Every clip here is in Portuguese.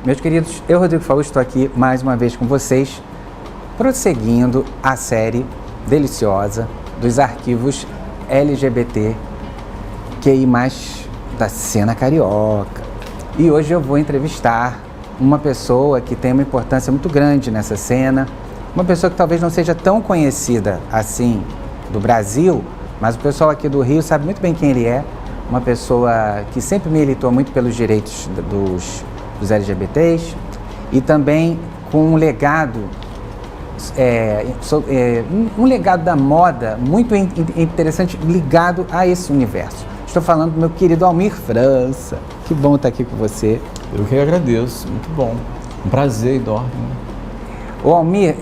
Meus queridos, eu, Rodrigo Faust, estou aqui mais uma vez com vocês, prosseguindo a série deliciosa dos arquivos LGBTQI+, da cena carioca. E hoje eu vou entrevistar uma pessoa que tem uma importância muito grande nessa cena, uma pessoa que talvez não seja tão conhecida assim do Brasil, mas o pessoal aqui do Rio sabe muito bem quem ele é, uma pessoa que sempre militou muito pelos direitos dos LGBTs e também com um legado, um legado da moda muito interessante ligado a esse universo. Estou falando do meu querido Almir França. Que bom estar aqui com você. Eu que agradeço, muito bom. Um prazer enorme. Ô Almir,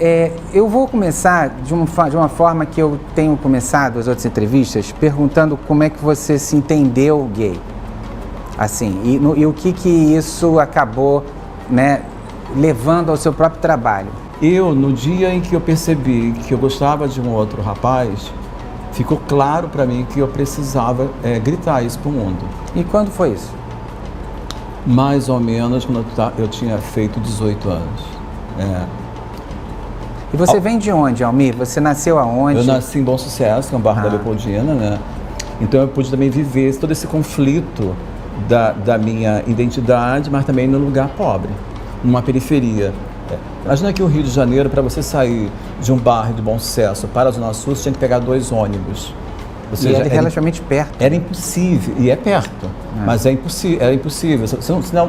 eu vou começar de uma forma que eu tenho começado as outras entrevistas, perguntando como é que você se entendeu gay. Assim, e o que isso acabou, né, levando ao seu próprio trabalho. No dia em que eu percebi que eu gostava de um outro rapaz, ficou claro para mim que eu precisava gritar isso para o mundo. E quando foi isso? Mais ou menos quando eu tinha feito 18 anos. E você vem de onde, Almir? Você nasceu aonde? Eu nasci em Bom Sucesso, que é um bairro da Leopoldina, né? Então eu pude também viver todo esse conflito da minha identidade, mas também num lugar pobre, numa periferia. Imagina que o Rio de Janeiro, para você sair de um bairro de Bom Sucesso para a Zona Sul, você tinha que pegar 2 ônibus. Ou seja, era relativamente perto. Era impossível, e é perto, mas era impossível.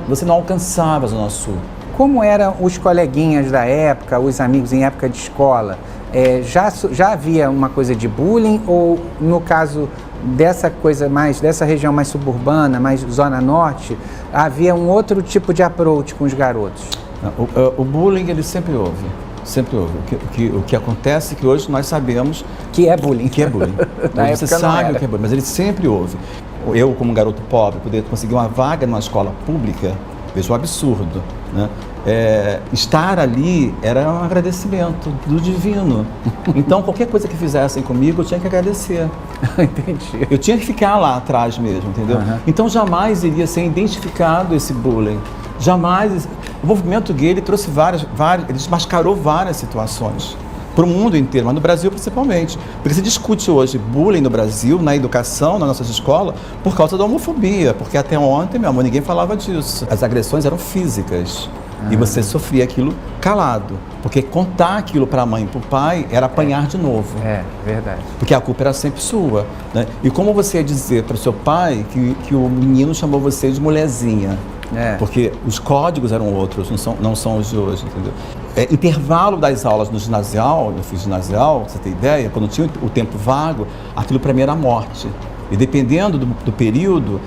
Você não alcançava a Zona Sul. Como eram os coleguinhas da época, os amigos em época de escola? Já havia uma coisa de bullying ou, no caso dessa região mais suburbana, mais zona norte, havia um outro tipo de approach com os garotos? O bullying, ele sempre houve. Sempre houve. O que acontece é que hoje nós sabemos que é bullying. Que é bullying. Você sabe o que é bullying, mas ele sempre houve. Eu, como garoto pobre, poder conseguir uma vaga numa escola pública, vejo um absurdo, né? Estar ali era um agradecimento do divino. Então, qualquer coisa que fizessem comigo, eu tinha que agradecer. Entendi. Eu tinha que ficar lá atrás mesmo, entendeu? Então, jamais iria ser identificado esse bullying. Jamais. O movimento gay, ele trouxe ele desmascarou várias situações para o mundo inteiro, mas no Brasil principalmente. Porque se discute hoje bullying no Brasil, na educação, nas nossas escolas, por causa da homofobia. Porque até ontem, meu amor, ninguém falava disso. As agressões eram físicas. E você sofria aquilo calado. Porque contar aquilo para a mãe e para o pai era apanhar de novo. Verdade. Porque a culpa era sempre sua, né? E como você ia dizer para o seu pai que o menino chamou você de mulherzinha? Porque os códigos eram outros, não são os de hoje, entendeu? Intervalo das aulas no ginasial, eu fiz ginasial, pra você ter ideia, quando tinha o tempo vago, aquilo para mim era morte. E dependendo do período,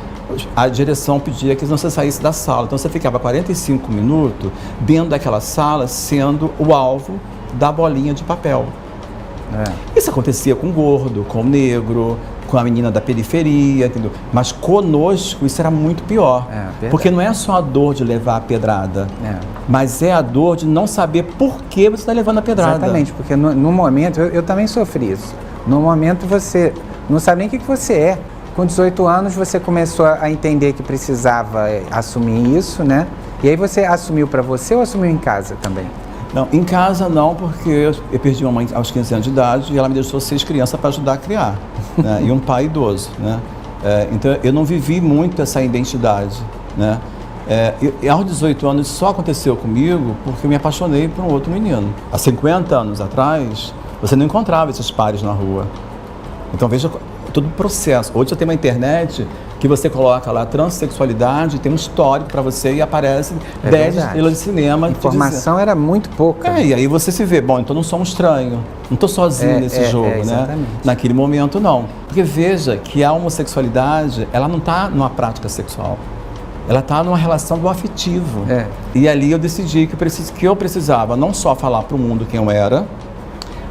a direção pedia que você saísse da sala. Então você ficava 45 minutos dentro daquela sala sendo o alvo da bolinha de papel. Isso acontecia com o gordo, com o negro, com a menina da periferia, entendeu? Mas conosco isso era muito pior. Porque não é só a dor de levar a pedrada, mas é a dor de não saber por que você está levando a pedrada. Exatamente, porque no momento, eu também sofri isso. No momento você não sabe nem o que você é. Com 18 anos você começou a entender que precisava assumir isso, né? E aí você assumiu para você ou assumiu em casa também? Não, em casa não, porque eu perdi uma mãe aos 15 anos de idade e ela me deixou 6 crianças para ajudar a criar, né? E um pai idoso, né? Então eu não vivi muito essa identidade, né? E aos 18 anos isso só aconteceu comigo porque eu me apaixonei por um outro menino. Há 50 anos atrás, você não encontrava esses pares na rua. Então veja todo o processo. Hoje você tem uma internet que você coloca lá transexualidade, tem um histórico para você e aparece 10 estrelas de cinema. A informação era muito pouca. E aí você se vê, bom, então não sou um estranho, não estou sozinho nesse jogo, né? Naquele momento não. Porque veja que a homossexualidade, ela não está numa prática sexual, ela está numa relação do afetivo. E ali eu decidi que eu precisava não só falar para o mundo quem eu era,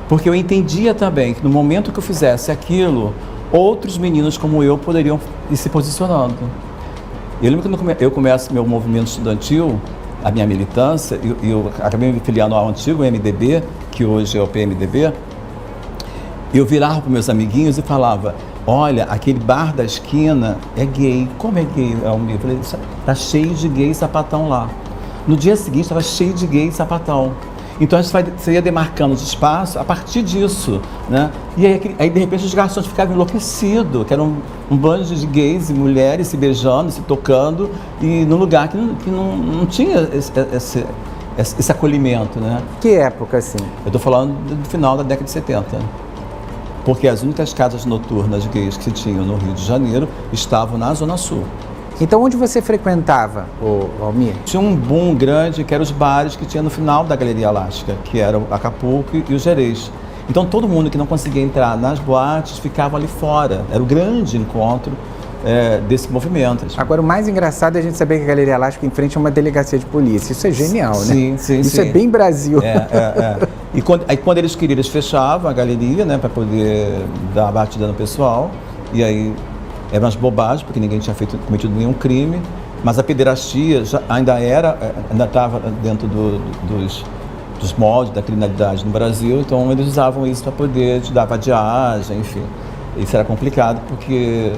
porque eu entendia também que no momento que eu fizesse aquilo, outros meninos como eu poderiam ir se posicionando. Eu lembro que quando eu começo meu movimento estudantil, a minha militância, eu acabei me filiando ao antigo MDB, que hoje é o PMDB, eu virava para meus amiguinhos e falava: olha, aquele bar da esquina é gay. Como é gay? Eu falei: tá cheio de gay sapatão lá. No dia seguinte estava cheio de gay e sapatão. Então você ia demarcando os espaços a partir disso, né? E aí de repente os garçons ficavam enlouquecidos, que eram um bando de gays e mulheres se beijando, se tocando, e num lugar que não tinha esse acolhimento, né? Que época, assim? Eu estou falando do final da década de 70. Porque as únicas casas noturnas gays que se tinham no Rio de Janeiro estavam na Zona Sul. Então, onde você frequentava, Almir? Tinha um boom grande, que eram os bares que tinha no final da Galeria Alasca, que eram Acapulco e o Gerês. Então, todo mundo que não conseguia entrar nas boates ficava ali fora. Era o grande encontro desse movimento. Agora, o mais engraçado é a gente saber que a Galeria Alasca em frente a uma delegacia de polícia. Isso é genial, sim, né? Sim, Isso é bem Brasil. E quando eles queriam, eles fechavam a galeria, né, para poder dar a batida no pessoal. E aí eram umas bobagens, porque ninguém tinha cometido nenhum crime. Mas a pederastia ainda estava dentro dos moldes da criminalidade no Brasil. Então eles usavam isso para poder te dar vadiagem, enfim. Isso era complicado, porque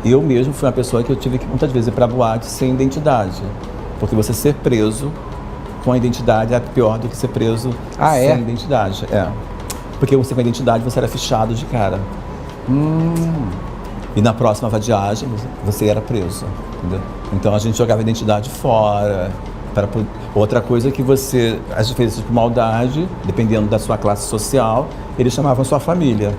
eu mesmo fui uma pessoa que eu tive que muitas vezes ir para a boate sem identidade. Porque você ser preso com a identidade é pior do que ser preso sem identidade. Porque você com a identidade você era fichado de cara. E na próxima vadiagem você era preso. Entendeu? Então a gente jogava a identidade fora. Outra coisa é que você, às vezes por maldade, dependendo da sua classe social, eles chamavam sua família.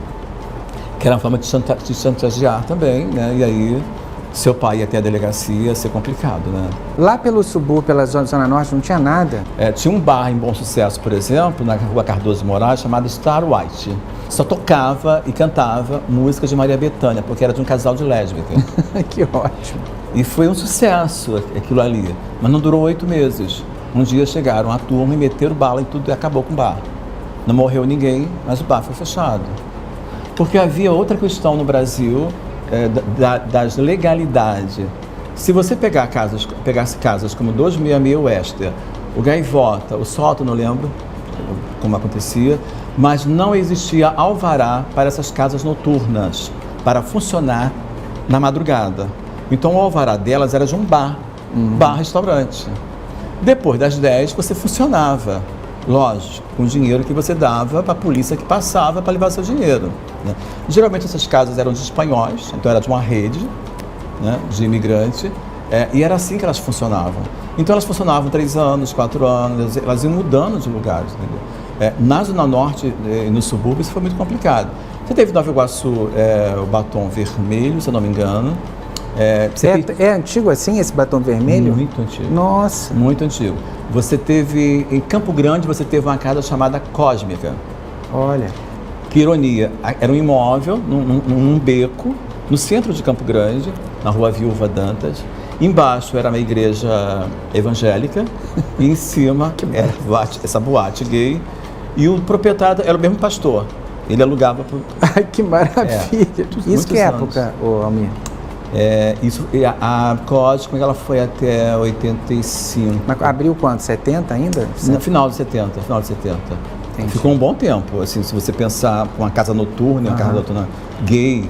Que era uma forma de chantagear também, né? E aí seu pai ia até a delegacia, ia ser complicado, né? Lá pelo subúrbio, pela Zona Norte, não tinha nada? Tinha um bar em Bom Sucesso, por exemplo, na Rua Cardoso de Moraes, chamado Star White. Só tocava e cantava músicas de Maria Bethânia, porque era de um casal de lésbicas. Que ótimo. E foi um sucesso aquilo ali, mas não durou 8 meses. Um dia chegaram a turma e meteram bala em tudo e acabou com o bar. Não morreu ninguém, mas o bar foi fechado. Porque havia outra questão no Brasil das legalidades. Se você pegasse casas como 266 Wester, o Gaivota, o Soto, não lembro como acontecia, mas não existia alvará para essas casas noturnas, para funcionar na madrugada. Então o alvará delas era de um bar-restaurante. Depois das 10 você funcionava. Lógico, com o dinheiro que você dava para a polícia que passava para levar seu dinheiro, né? Geralmente essas casas eram de espanhóis, então era de uma rede, né, de imigrante, e era assim que elas funcionavam. Então elas funcionavam 3 anos, 4 anos, elas iam mudando de lugares. Na Zona Norte e no subúrbio isso foi muito complicado. Você teve em Nova Iguaçu o batom vermelho, se eu não me engano. É antigo assim esse batom vermelho? Muito antigo. Nossa. Muito antigo. Você teve, em Campo Grande, você teve uma casa chamada Cósmica. Olha. Que ironia. Era um imóvel, num beco, no centro de Campo Grande, na Rua Viúva Dantas. Embaixo era uma igreja evangélica e em cima era essa boate gay. E o proprietário era o mesmo pastor. Ele alugava por... Ai, que maravilha. Isso que época, Almir? A Cósmica ela foi até 85. Mas abriu quanto? 70 ainda? No final de 70. Entendi. Ficou um bom tempo, assim, se você pensar uma casa noturna, uma casa noturna gay,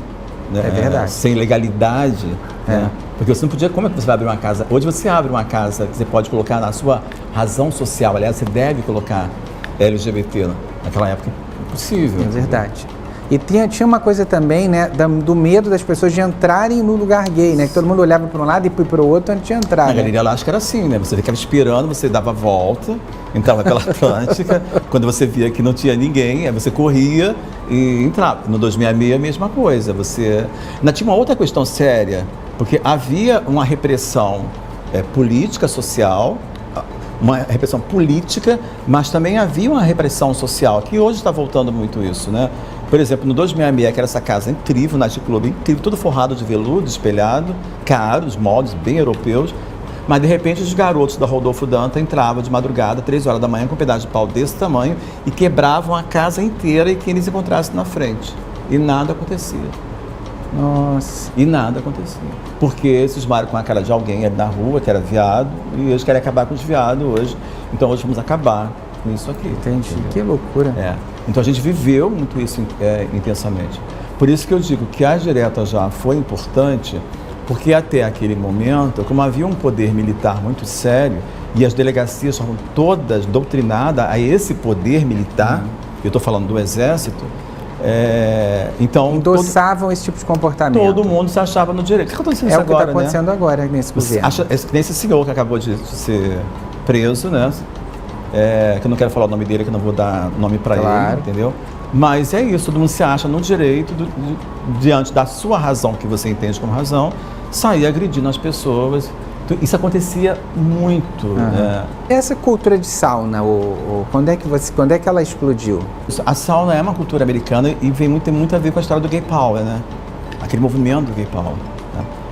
né, é verdade. Sem legalidade, né? Porque você não podia, como é que você vai abrir uma casa? Hoje você abre uma casa que você pode colocar na sua razão social, aliás, você deve colocar LGBT, naquela época impossível. É verdade. E tinha uma coisa também, né, do medo das pessoas de entrarem no lugar gay, né? Que todo mundo olhava para um lado e para o outro antes de entrar. Na Galeria Alasca era assim, né? Você ficava esperando, você dava a volta, entrava pela Atlântica, quando você via que não tinha ninguém, aí você corria e entrava. No 266 a mesma coisa. Ainda tinha uma outra questão séria, porque havia uma repressão política, social, uma repressão política, mas também havia uma repressão social, que hoje está voltando muito isso, né? Por exemplo, no 266, que era essa casa incrível, Night Club incrível, todo forrado de veludo, espelhado, caro, os moldes bem europeus, mas de repente os garotos da Rodolfo Danta entravam de madrugada, 3 horas da manhã, com um pedaço de pau desse tamanho, e quebravam a casa inteira e quem eles encontrassem na frente. E nada acontecia. Nossa. E nada acontecia. Porque eles cismaram com a cara de alguém ali na rua, que era viado, e eles querem acabar com os viados hoje. Então hoje vamos acabar com isso aqui. Entendi. Entendeu? Que loucura. Então a gente viveu muito isso intensamente. Por isso que eu digo que a direta já foi importante, porque até aquele momento, como havia um poder militar muito sério, e as delegacias foram todas doutrinadas a esse poder militar, eu estou falando do Exército, então... Endossavam esse tipo de comportamento. Todo mundo se achava no direito. O que está acontecendo agora? É o que está acontecendo agora nesse governo. Nesse senhor que acabou de ser preso, né? Que eu não quero falar o nome dele, que eu não vou dar nome para ele, entendeu? Mas é isso, todo mundo se acha no direito, diante da sua razão, que você entende como razão, sair agredindo as pessoas. Isso acontecia muito. Né? Essa cultura de sauna, quando é que ela explodiu? A sauna é uma cultura americana e tem muito a ver com a história do gay power, né? Aquele movimento do gay power.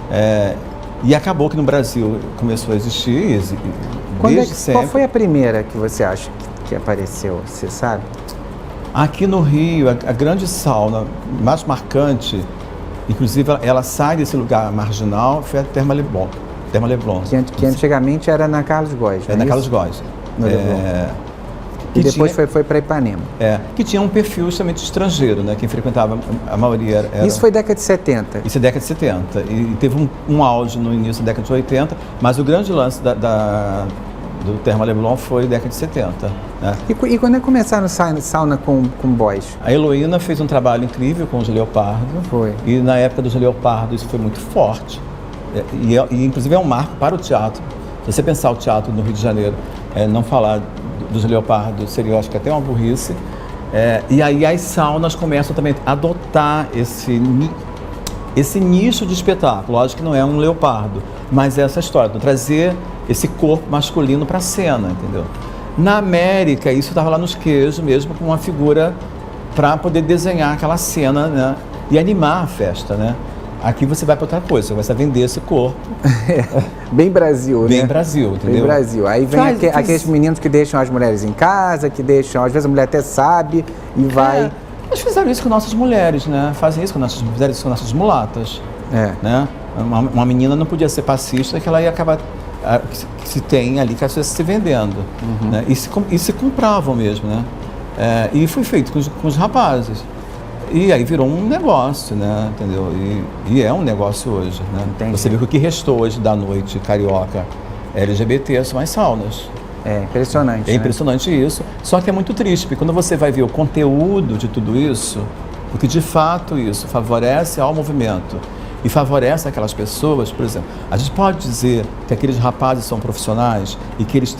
Né? E acabou que no Brasil começou a existir desde sempre. Qual foi a primeira que você acha que apareceu, você sabe? Aqui no Rio, a grande sauna mais marcante, inclusive ela sai desse lugar marginal, foi a Terma Leblon. Que antigamente era na Carlos Góes. Na Carlos Góes. E depois foi para Ipanema. Que tinha um perfil justamente estrangeiro, né? Quem frequentava, a maioria era... Isso foi década de 70? Isso é década de 70. E teve um auge no início da década de 80, mas o grande lance do Terma Leblon foi década de 70. Né? E quando é que começaram sauna com boys? A Heloína fez um trabalho incrível com os Leopardo. Foi. E na época dos Leopardo isso foi muito forte. E inclusive é um marco para o teatro. Se você pensar o teatro no Rio de Janeiro, não falar dos Leopardo seria, eu acho que até uma burrice. E aí as saunas começam também a adotar esse nicho de espetáculo. Lógico que não é um leopardo, mas é essa história de trazer esse corpo masculino para a cena, entendeu? Na América, isso estava lá nos queijos mesmo, com uma figura para poder desenhar aquela cena, né? E animar a festa, né? Aqui você vai para outra coisa, você começa a vender esse corpo. Bem Brasil, né? Bem Brasil, entendeu? Bem Brasil. Aí vem aqueles meninos que deixam as mulheres em casa, que deixam, às vezes a mulher até sabe e vai... Mas fizeram isso com nossas mulheres, né? Fizeram isso com nossas mulatas. Né? Uma menina não podia ser passista, que ela ia acabar... que se tem ali, que as pessoas se vendendo. Né? E se compravam mesmo, né? E foi feito com os rapazes. E aí virou um negócio, né? Entendeu? E é um negócio hoje, né? Entendi. Você vê que o que restou hoje da noite carioca LGBT são as saunas. É impressionante. É impressionante isso. Só que é muito triste, porque quando você vai ver o conteúdo de tudo isso, porque de fato isso favorece ao movimento e favorece aquelas pessoas, por exemplo, a gente pode dizer que aqueles rapazes são profissionais e que eles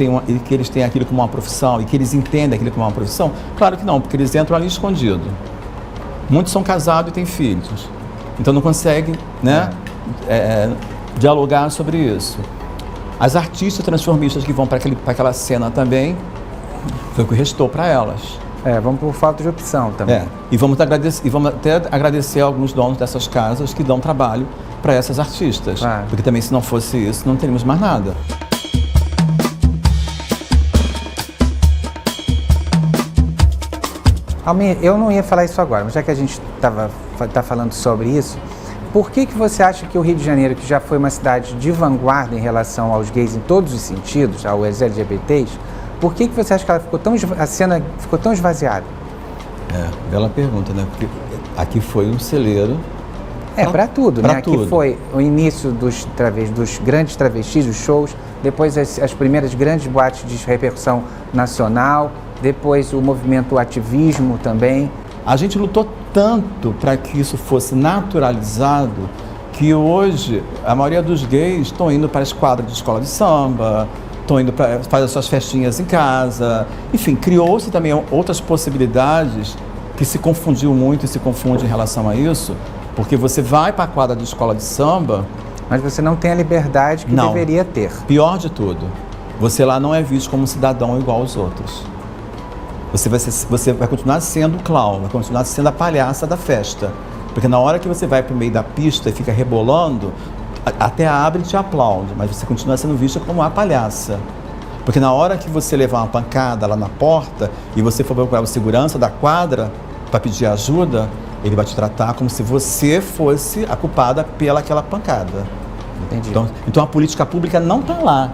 têm aquilo como uma profissão e que eles entendem aquilo como uma profissão? Claro que não, porque eles entram ali escondido. Muitos são casados e têm filhos, então não conseguem, né, dialogar sobre isso. As artistas transformistas que vão para aquela cena também, foi o que restou para elas. Vamos por falta de opção também. E vamos até agradecer a alguns donos dessas casas que dão trabalho para essas artistas. Claro. Porque também, se não fosse isso, não teríamos mais nada. Almir, eu não ia falar isso agora, mas já que a gente tá falando sobre isso, por que você acha que o Rio de Janeiro, que já foi uma cidade de vanguarda em relação aos gays em todos os sentidos, aos LGBTs, por que você acha que a cena ficou tão esvaziada? Bela pergunta, né? Porque aqui foi um celeiro. Para tudo, né? Tudo. Aqui foi o início dos grandes travestis, dos shows, depois as primeiras grandes boates de repercussão nacional, depois o movimento ativismo também. A gente lutou tanto para que isso fosse naturalizado que hoje a maioria dos gays estão indo para as quadras de escola de samba, estão indo para fazer suas festinhas em casa. Enfim, criou-se também outras possibilidades que se confundiu muito e se confunde em relação a isso, porque você vai para a quadra de escola de samba... Mas você não tem a liberdade que deveria ter. Pior de tudo, você lá não é visto como um cidadão igual aos outros. Você vai continuar sendo o clown, vai continuar sendo a palhaça da festa. Porque na hora que você vai para o meio da pista e fica rebolando, até abre e te aplaude, mas você continua sendo vista como a palhaça. Porque na hora que você levar uma pancada lá na porta e você for procurar o segurança da quadra para pedir ajuda, ele vai te tratar como se você fosse a culpada pelaquela pancada. Entendi. Então a política pública não está lá.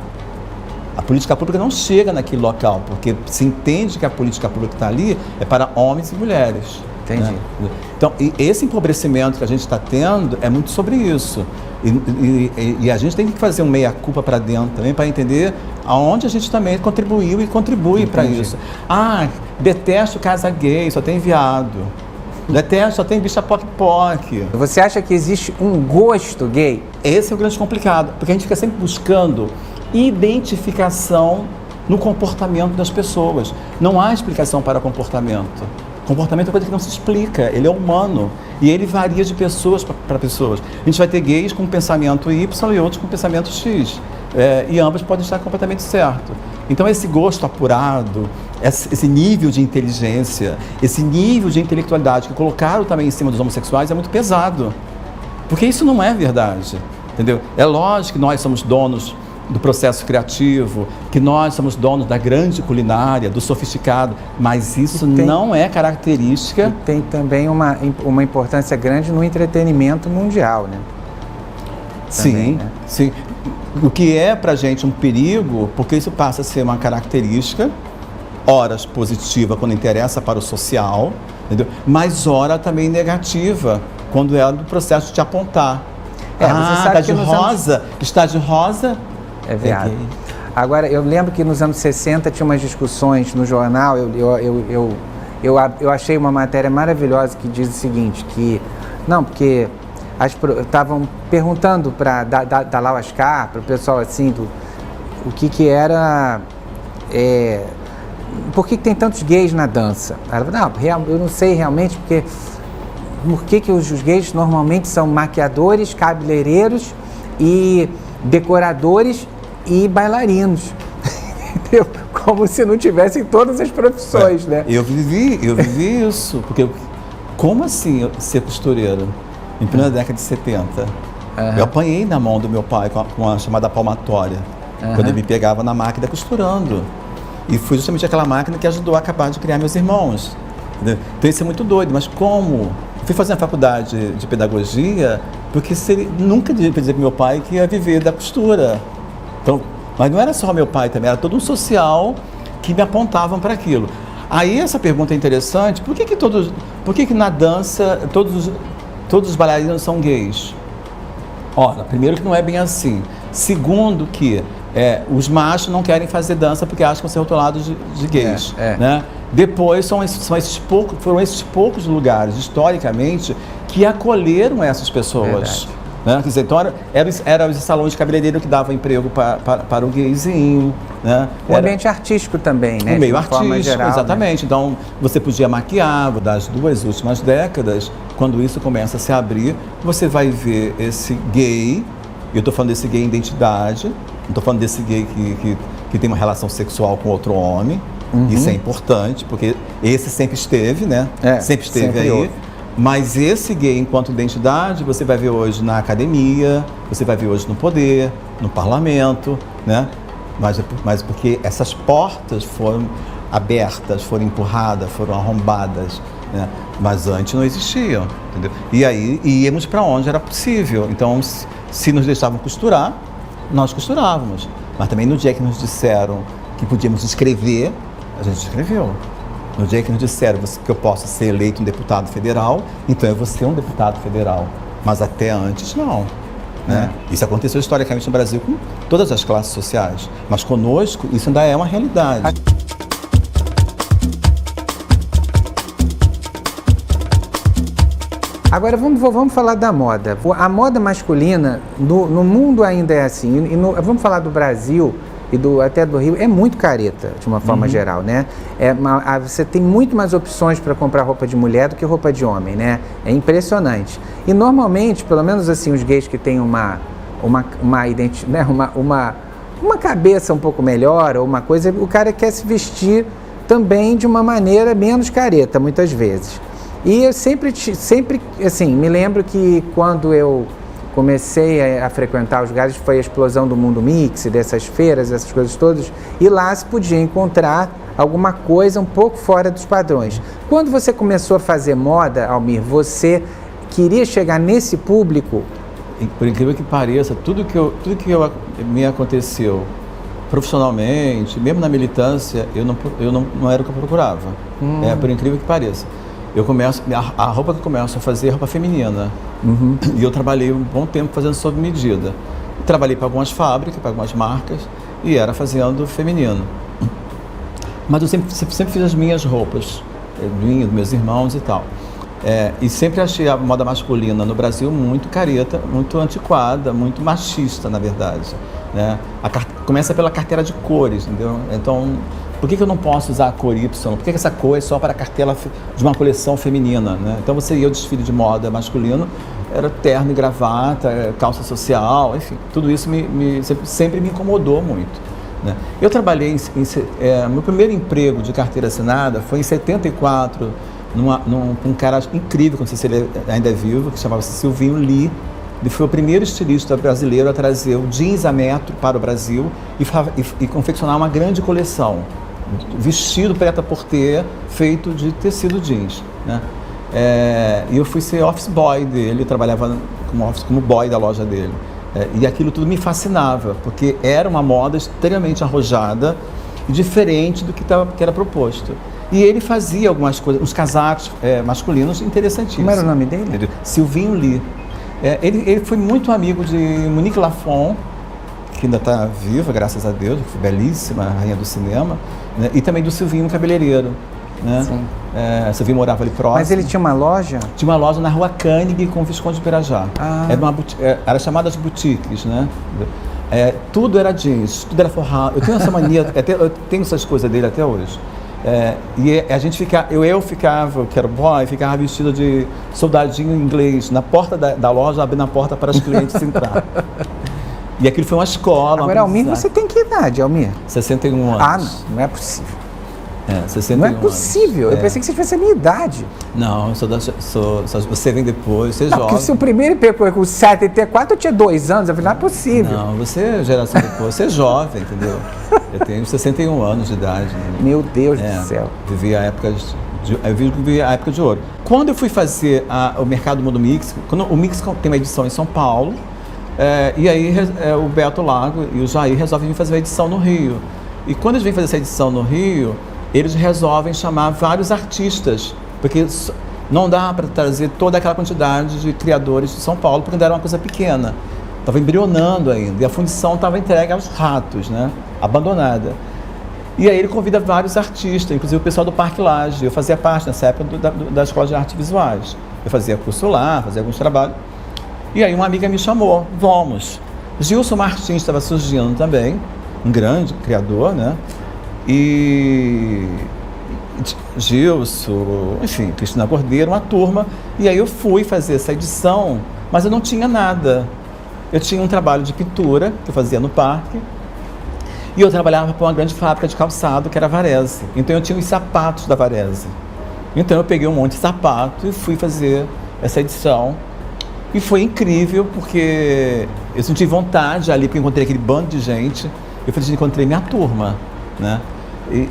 A política pública não chega naquele local, porque se entende que a política pública está ali é para homens e mulheres. Entendi. Né? Então, e esse empobrecimento que a gente está tendo é muito sobre isso. E a gente tem que fazer um meia-culpa para dentro também, para entender aonde a gente também contribuiu e contribui para isso. Ah, detesto casa gay, só tem viado. Detesto, só tem bicha poc-poc. Você acha que existe um gosto gay? Esse é o grande complicado, porque a gente fica sempre buscando identificação no comportamento das pessoas. Não há explicação para comportamento. Comportamento é coisa que não se explica, ele é humano e ele varia de pessoas para pessoas. A gente vai ter gays com pensamento Y e outros com pensamento X, e ambos podem estar completamente certo. Então esse gosto apurado, esse nível de inteligência, esse nível de intelectualidade que colocaram também em cima dos homossexuais é muito pesado, porque isso não é verdade, entendeu? É lógico que nós somos donos do processo criativo, que nós somos donos da grande culinária, do sofisticado, mas isso não é característica... E tem também uma importância grande no entretenimento mundial, né? Também, sim, né? Sim. O que é pra gente um perigo, porque isso passa a ser uma característica, horas positiva quando interessa para o social, entendeu? Mas hora também negativa, quando é do processo de te apontar. Você sabe está de rosa... É viado. Agora, eu lembro que nos anos 60 tinha umas discussões no jornal, eu achei uma matéria maravilhosa que diz o seguinte, que, não, porque estavam perguntando da Lau Ascar, para o pessoal assim, o que era, por que tem tantos gays na dança? Ela falou, não, eu não sei realmente, por que os gays normalmente são maquiadores, cabeleireiros e decoradores e bailarinos, entendeu? Como se não tivessem todas as profissões, né? Eu vivi isso, porque como assim ser costureiro? Em plena década de 70. Eu apanhei na mão do meu pai com a chamada palmatória, quando ele me pegava na máquina costurando. E foi justamente aquela máquina que ajudou a acabar de criar meus irmãos. Entendeu? Então isso é muito doido, mas como? Fui fazer a faculdade de pedagogia, porque nunca devia dizer para meu pai que ia viver da costura. Então, mas não era só meu pai também, era todo um social que me apontavam para aquilo. Aí essa pergunta é interessante, por que na dança todos os bailarinos são gays? Ora, primeiro que não é bem assim. Segundo que os machos não querem fazer dança porque acham que vão ser rotulados de gays. Né? Depois foram esses poucos lugares, historicamente, que acolheram essas pessoas. Né? Quer dizer, então eram os salões de cabeleireiro que davam emprego para o gayzinho. Né? O ambiente artístico também, né? O meio artístico, geral, exatamente. Né? Então você podia maquiar. Das 2 últimas décadas, quando isso começa a se abrir, você vai ver esse gay, eu estou falando desse gay em identidade, não estou falando desse gay que tem uma relação sexual com outro homem. Isso é importante, porque esse sempre esteve, né? Sempre esteve aí. Houve. Mas esse gay, enquanto identidade, você vai ver hoje na academia, você vai ver hoje no poder, no parlamento, né? Mas porque essas portas foram abertas, foram empurradas, foram arrombadas, né? Mas antes não existiam, entendeu? E aí íamos para onde era possível. Então, se nos deixavam costurar, nós costurávamos. Mas também no dia que nos disseram que podíamos escrever, a gente escreveu. No dia que nos disseram que eu posso ser eleito um deputado federal, então eu vou ser um deputado federal. Mas até antes, não. Né? Isso aconteceu historicamente no Brasil com todas as classes sociais. Mas conosco, isso ainda é uma realidade. Agora vamos falar da moda. A moda masculina no mundo ainda é assim. Vamos falar do Brasil e até do Rio, é muito careta, de uma forma geral, né? Você tem muito mais opções para comprar roupa de mulher do que roupa de homem, né? É impressionante. E normalmente, pelo menos assim, os gays que têm uma cabeça um pouco melhor, ou uma coisa, o cara quer se vestir também de uma maneira menos careta, muitas vezes. E eu sempre assim, me lembro que quando eu comecei a frequentar os lugares, foi a explosão do Mundo Mix, dessas feiras, essas coisas todas, e lá se podia encontrar alguma coisa um pouco fora dos padrões. Quando você começou a fazer moda, Almir, você queria chegar nesse público? Por incrível que pareça, tudo que me aconteceu profissionalmente, mesmo na militância, eu não era o que eu procurava. Por incrível que pareça. a roupa que eu começo a fazer é roupa feminina. E eu trabalhei um bom tempo fazendo sob medida. Trabalhei para algumas fábricas, para algumas marcas, e era fazendo feminino. Mas eu sempre fiz as minhas roupas, dos meus irmãos e tal. E sempre achei a moda masculina no Brasil muito careta, muito antiquada, muito machista, na verdade, né? Começa pela carteira de cores, entendeu? Então, por que eu não posso usar a cor Y? Por que essa cor é só para a cartela de uma coleção feminina, né? Então você ia ao desfile de moda masculino, era terno e gravata, calça social, enfim, tudo isso sempre me incomodou muito, né? Eu trabalhei, meu primeiro emprego de carteira assinada foi em 74, um cara incrível, não sei se ele ainda é vivo, que chamava-se Silvinho Lee. Ele foi o primeiro estilista brasileiro a trazer o jeans a metro para o Brasil e confeccionar uma grande coleção, vestido prêt-à-porter feito de tecido jeans, né? E eu fui ser office boy dele, trabalhava como boy da loja dele. E aquilo tudo me fascinava, porque era uma moda extremamente arrojada e diferente do que era proposto. E ele fazia algumas coisas, uns casacos masculinos interessantíssimos. Como era o nome dele? Silvinho Lee. Ele foi muito amigo de Monique Lafon, que ainda está viva, graças a Deus, que foi belíssima, rainha do cinema, né? E também do Silvinho Cabeleireiro, né? Sim. Silvinho morava ali próximo. Mas ele tinha uma loja? Tinha uma loja na Rua Cânigue com o Visconde de Pirajá. Era chamada de boutiques, né? Tudo era jeans, tudo era forrado. Eu tenho essa mania, eu tenho essas coisas dele até hoje. E a gente ficava, que era boy, ficava vestido de soldadinho inglês na porta da loja, abrindo a porta para os clientes entrar. E aquilo foi uma escola. Agora, Almir, você tem que idade, Almir? 61 anos. Não é possível. 61 não é possível. Eu pensei que você tivesse a minha idade. Não, você vem depois, você é jovem. Porque o seu primeiro emprego foi com 74, eu tinha 2 anos. Eu falei, não é possível. Não, você é geração depois, você é jovem, entendeu? Eu tenho 61 anos de idade. Né? Meu Deus do céu. Vivi a época de ouro. Quando eu fui fazer o Mercado Mundo Mix, o Mix tem uma edição em São Paulo, e aí o Beto Lago e o Jair resolvem vir fazer uma edição no Rio. E quando eles vêm fazer essa edição no Rio, eles resolvem chamar vários artistas, porque não dá para trazer toda aquela quantidade de criadores de São Paulo, porque ainda era uma coisa pequena. Estava embrionando ainda, e a fundição estava entregue aos ratos, né? Abandonada. E aí ele convida vários artistas, inclusive o pessoal do Parque Lage. Eu fazia parte nessa época da Escola de Artes Visuais. Eu fazia curso lá, fazia alguns trabalhos. E aí uma amiga me chamou, vamos. Gilson Martins estava surgindo também, um grande criador, né? E Gilson, enfim, Cristina Cordeiro, uma turma. E aí eu fui fazer essa edição, mas eu não tinha nada. Eu tinha um trabalho de pintura, que eu fazia no parque, e eu trabalhava para uma grande fábrica de calçado, que era a Varese. Então eu tinha os sapatos da Varese. Então eu peguei um monte de sapato e fui fazer essa edição. E foi incrível, porque eu senti vontade ali, porque eu encontrei aquele bando de gente. Eu falei, encontrei minha turma, né?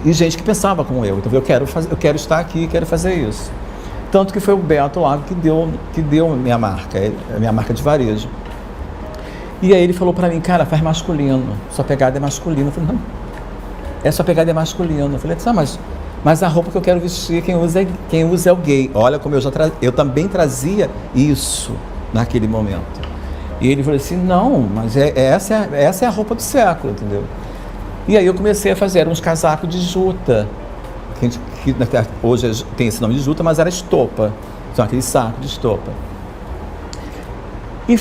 E gente que pensava como eu. Então eu quero estar aqui, quero fazer isso. Tanto que foi o Beto Lago que deu a minha marca de varejo. E aí ele falou pra mim, cara, faz masculino, sua pegada é masculina. Eu falei, não, sua pegada é masculina. Eu falei, mas a roupa que eu quero vestir, quem usa é o gay. Olha como eu também trazia isso naquele momento. E ele falou assim, não, mas essa é a roupa do século, entendeu? E aí eu comecei a fazer uns casacos de juta, que hoje tem esse nome de juta, mas era estopa, são aqueles sacos de estopa. E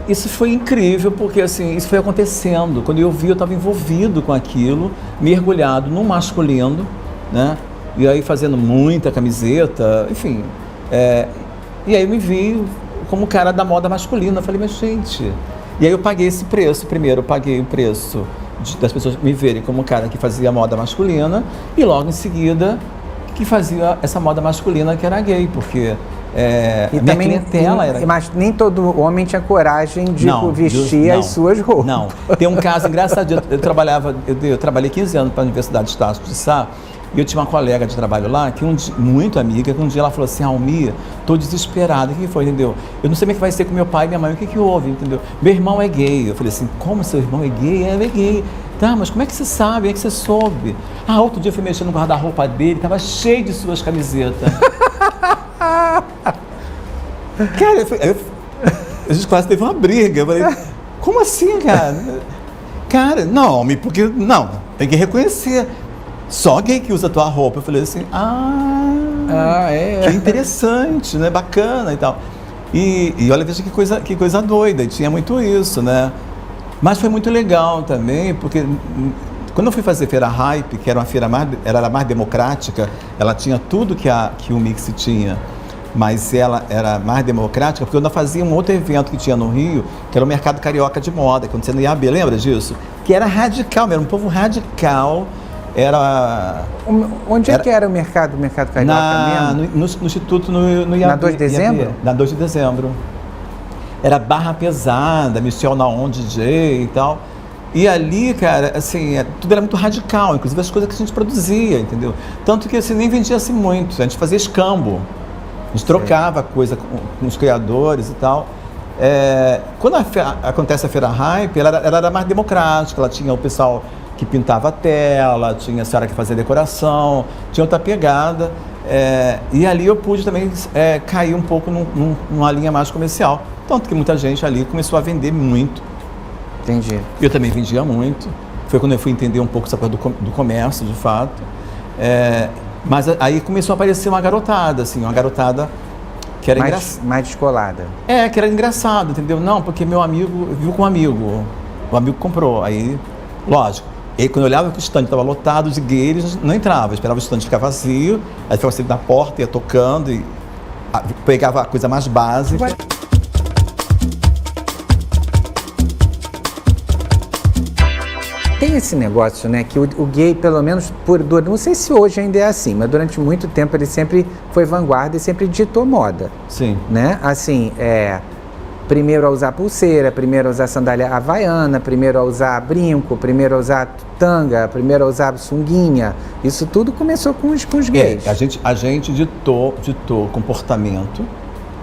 isso foi incrível, porque assim, isso foi acontecendo. Quando eu vi, eu estava envolvido com aquilo, mergulhado no masculino, né? E aí fazendo muita camiseta, enfim. E aí eu me vi como cara da moda masculina. Eu falei, mas gente... E aí eu paguei esse preço. Primeiro eu paguei o preço das pessoas me verem como cara que fazia moda masculina, e logo em seguida que fazia essa moda masculina que era gay, porque... e também clientela era... Mas nem todo homem tinha coragem de vestir as suas roupas. Não, tem um caso engraçado. Eu trabalhei 15 anos para a Universidade de Estácio de Sá, e eu tinha uma colega de trabalho lá, muito amiga, que um dia ela falou assim, Almir, tô desesperada. O que foi, entendeu? Eu não sei como é que vai ser com meu pai e minha mãe, o que houve, entendeu? Meu irmão é gay. Eu falei assim, como seu irmão é gay? É gay. Tá, mas como é que você sabe? Como é que você soube? Outro dia eu fui mexendo no guarda-roupa dele, tava cheio de suas camisetas. Cara, a gente quase teve uma briga. Eu falei, como assim, cara? Cara, não, porque não, tem que reconhecer. Só gay que usa a tua roupa. Eu falei assim, que interessante, né? Bacana e tal. E olha, veja que coisa doida, e tinha muito isso, né? Mas foi muito legal também, porque quando eu fui fazer Feira Hype, que era uma feira era mais democrática, ela tinha tudo que o Mix tinha, mas ela era mais democrática, porque eu ainda fazia um outro evento que tinha no Rio, que era o Mercado Carioca de Moda, quando você no IAB, lembra disso? Que era radical mesmo, um povo radical. Onde é que era o Mercado Carioca mesmo? No Instituto, no IAB. Na 2 de dezembro? Na 2 de dezembro. Era barra pesada, Michel Naon DJ e tal. E ali, cara, assim, tudo era muito radical, inclusive as coisas que a gente produzia, entendeu? Tanto que assim, nem vendia-se muito, a gente fazia escambo. A gente trocava coisa com os criadores e tal. Quando acontece a Feira Hype, ela era mais democrática, ela tinha o pessoal que pintava a tela, tinha a senhora que fazia decoração, tinha outra pegada. E ali eu pude também cair um pouco numa linha mais comercial. Tanto que muita gente ali começou a vender muito. Entendi. Eu também vendia muito. Foi quando eu fui entender um pouco essa coisa do comércio, de fato. Mas aí começou a aparecer uma garotada, assim, uma garotada que era mais descolada. Que era engraçado, entendeu? Não, porque meu amigo viu com um amigo. O amigo comprou. Aí, lógico. E aí, quando eu olhava que o stand estava lotado de gays, não entrava. Eu esperava o stand ficar vazio. Aí ficava assim na porta, ia tocando e pegava a coisa mais básica. Tem esse negócio, né, que o gay, pelo menos não sei se hoje ainda é assim, mas durante muito tempo ele sempre foi vanguarda e sempre ditou moda. Sim. Né? Assim, primeiro a usar pulseira, primeiro a usar sandália havaiana, primeiro a usar brinco, primeiro a usar tanga, primeiro a usar sunguinha. Isso tudo começou com os gays. A gente ditou comportamento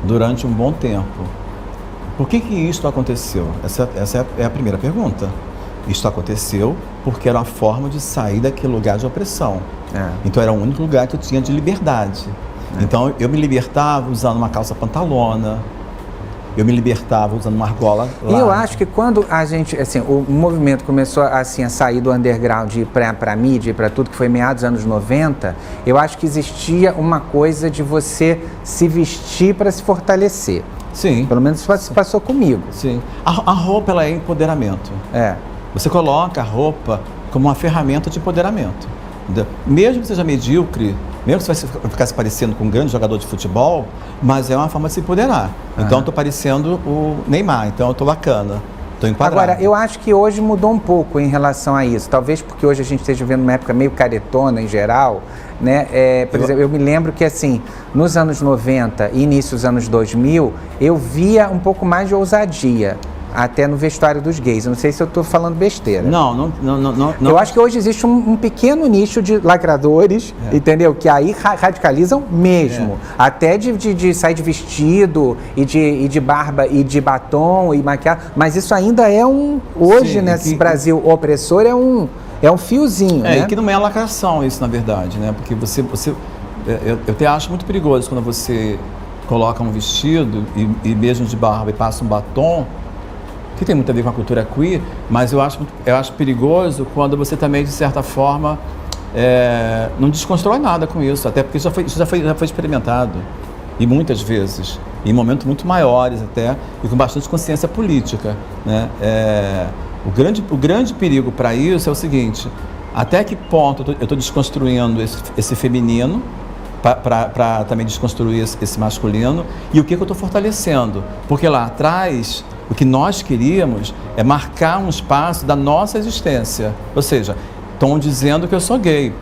durante um bom tempo. Por que isso aconteceu? Essa é a primeira pergunta. Isso aconteceu porque era uma forma de sair daquele lugar de opressão. Então era o único lugar que eu tinha de liberdade. Então eu me libertava usando uma calça pantalona, eu me libertava usando uma argola larga. E eu acho que quando a gente, assim, o movimento começou assim, a sair do underground e ir para a mídia, para tudo, que foi meados dos anos 90, eu acho que existia uma coisa de você se vestir para se fortalecer. Sim. Pelo menos isso passou comigo. Sim. A roupa, ela é empoderamento. Você coloca a roupa como uma ferramenta de empoderamento. Entendeu? Mesmo que seja medíocre, mesmo que você vai ficar se parecendo com um grande jogador de futebol, mas é uma forma de se empoderar. Então eu estou parecendo o Neymar, então eu estou bacana, estou enquadrado. Agora, eu acho que hoje mudou um pouco em relação a isso. Talvez porque hoje a gente esteja vivendo uma época meio caretona em geral, né? Por exemplo, eu me lembro que assim, nos anos 90 e início dos anos 2000, eu via um pouco mais de ousadia. Até no vestuário dos gays. Eu não sei se eu estou falando besteira. Não. Eu acho que hoje existe um pequeno nicho de lacradores, entendeu? Que aí radicalizam mesmo. Até de sair de vestido, e de barba, e de batom, e maquiagem. Mas isso ainda é hoje, nesse Brasil opressor, é um fiozinho, né? E que não é lacração isso, na verdade, né? Porque eu até acho muito perigoso quando você coloca um vestido, e mesmo de barba, e passa um batom, que tem muito a ver com a cultura queer, mas eu acho perigoso quando você também, de certa forma, não desconstrói nada com isso, até porque isso já foi experimentado, e muitas vezes, em momentos muito maiores até, e com bastante consciência política, né? O grande perigo para isso é o seguinte: até que ponto eu estou desconstruindo esse feminino, para também desconstruir esse masculino, e o que eu estou fortalecendo? Porque lá atrás, o que nós queríamos é marcar um espaço da nossa existência. Ou seja, estão dizendo que eu sou gay.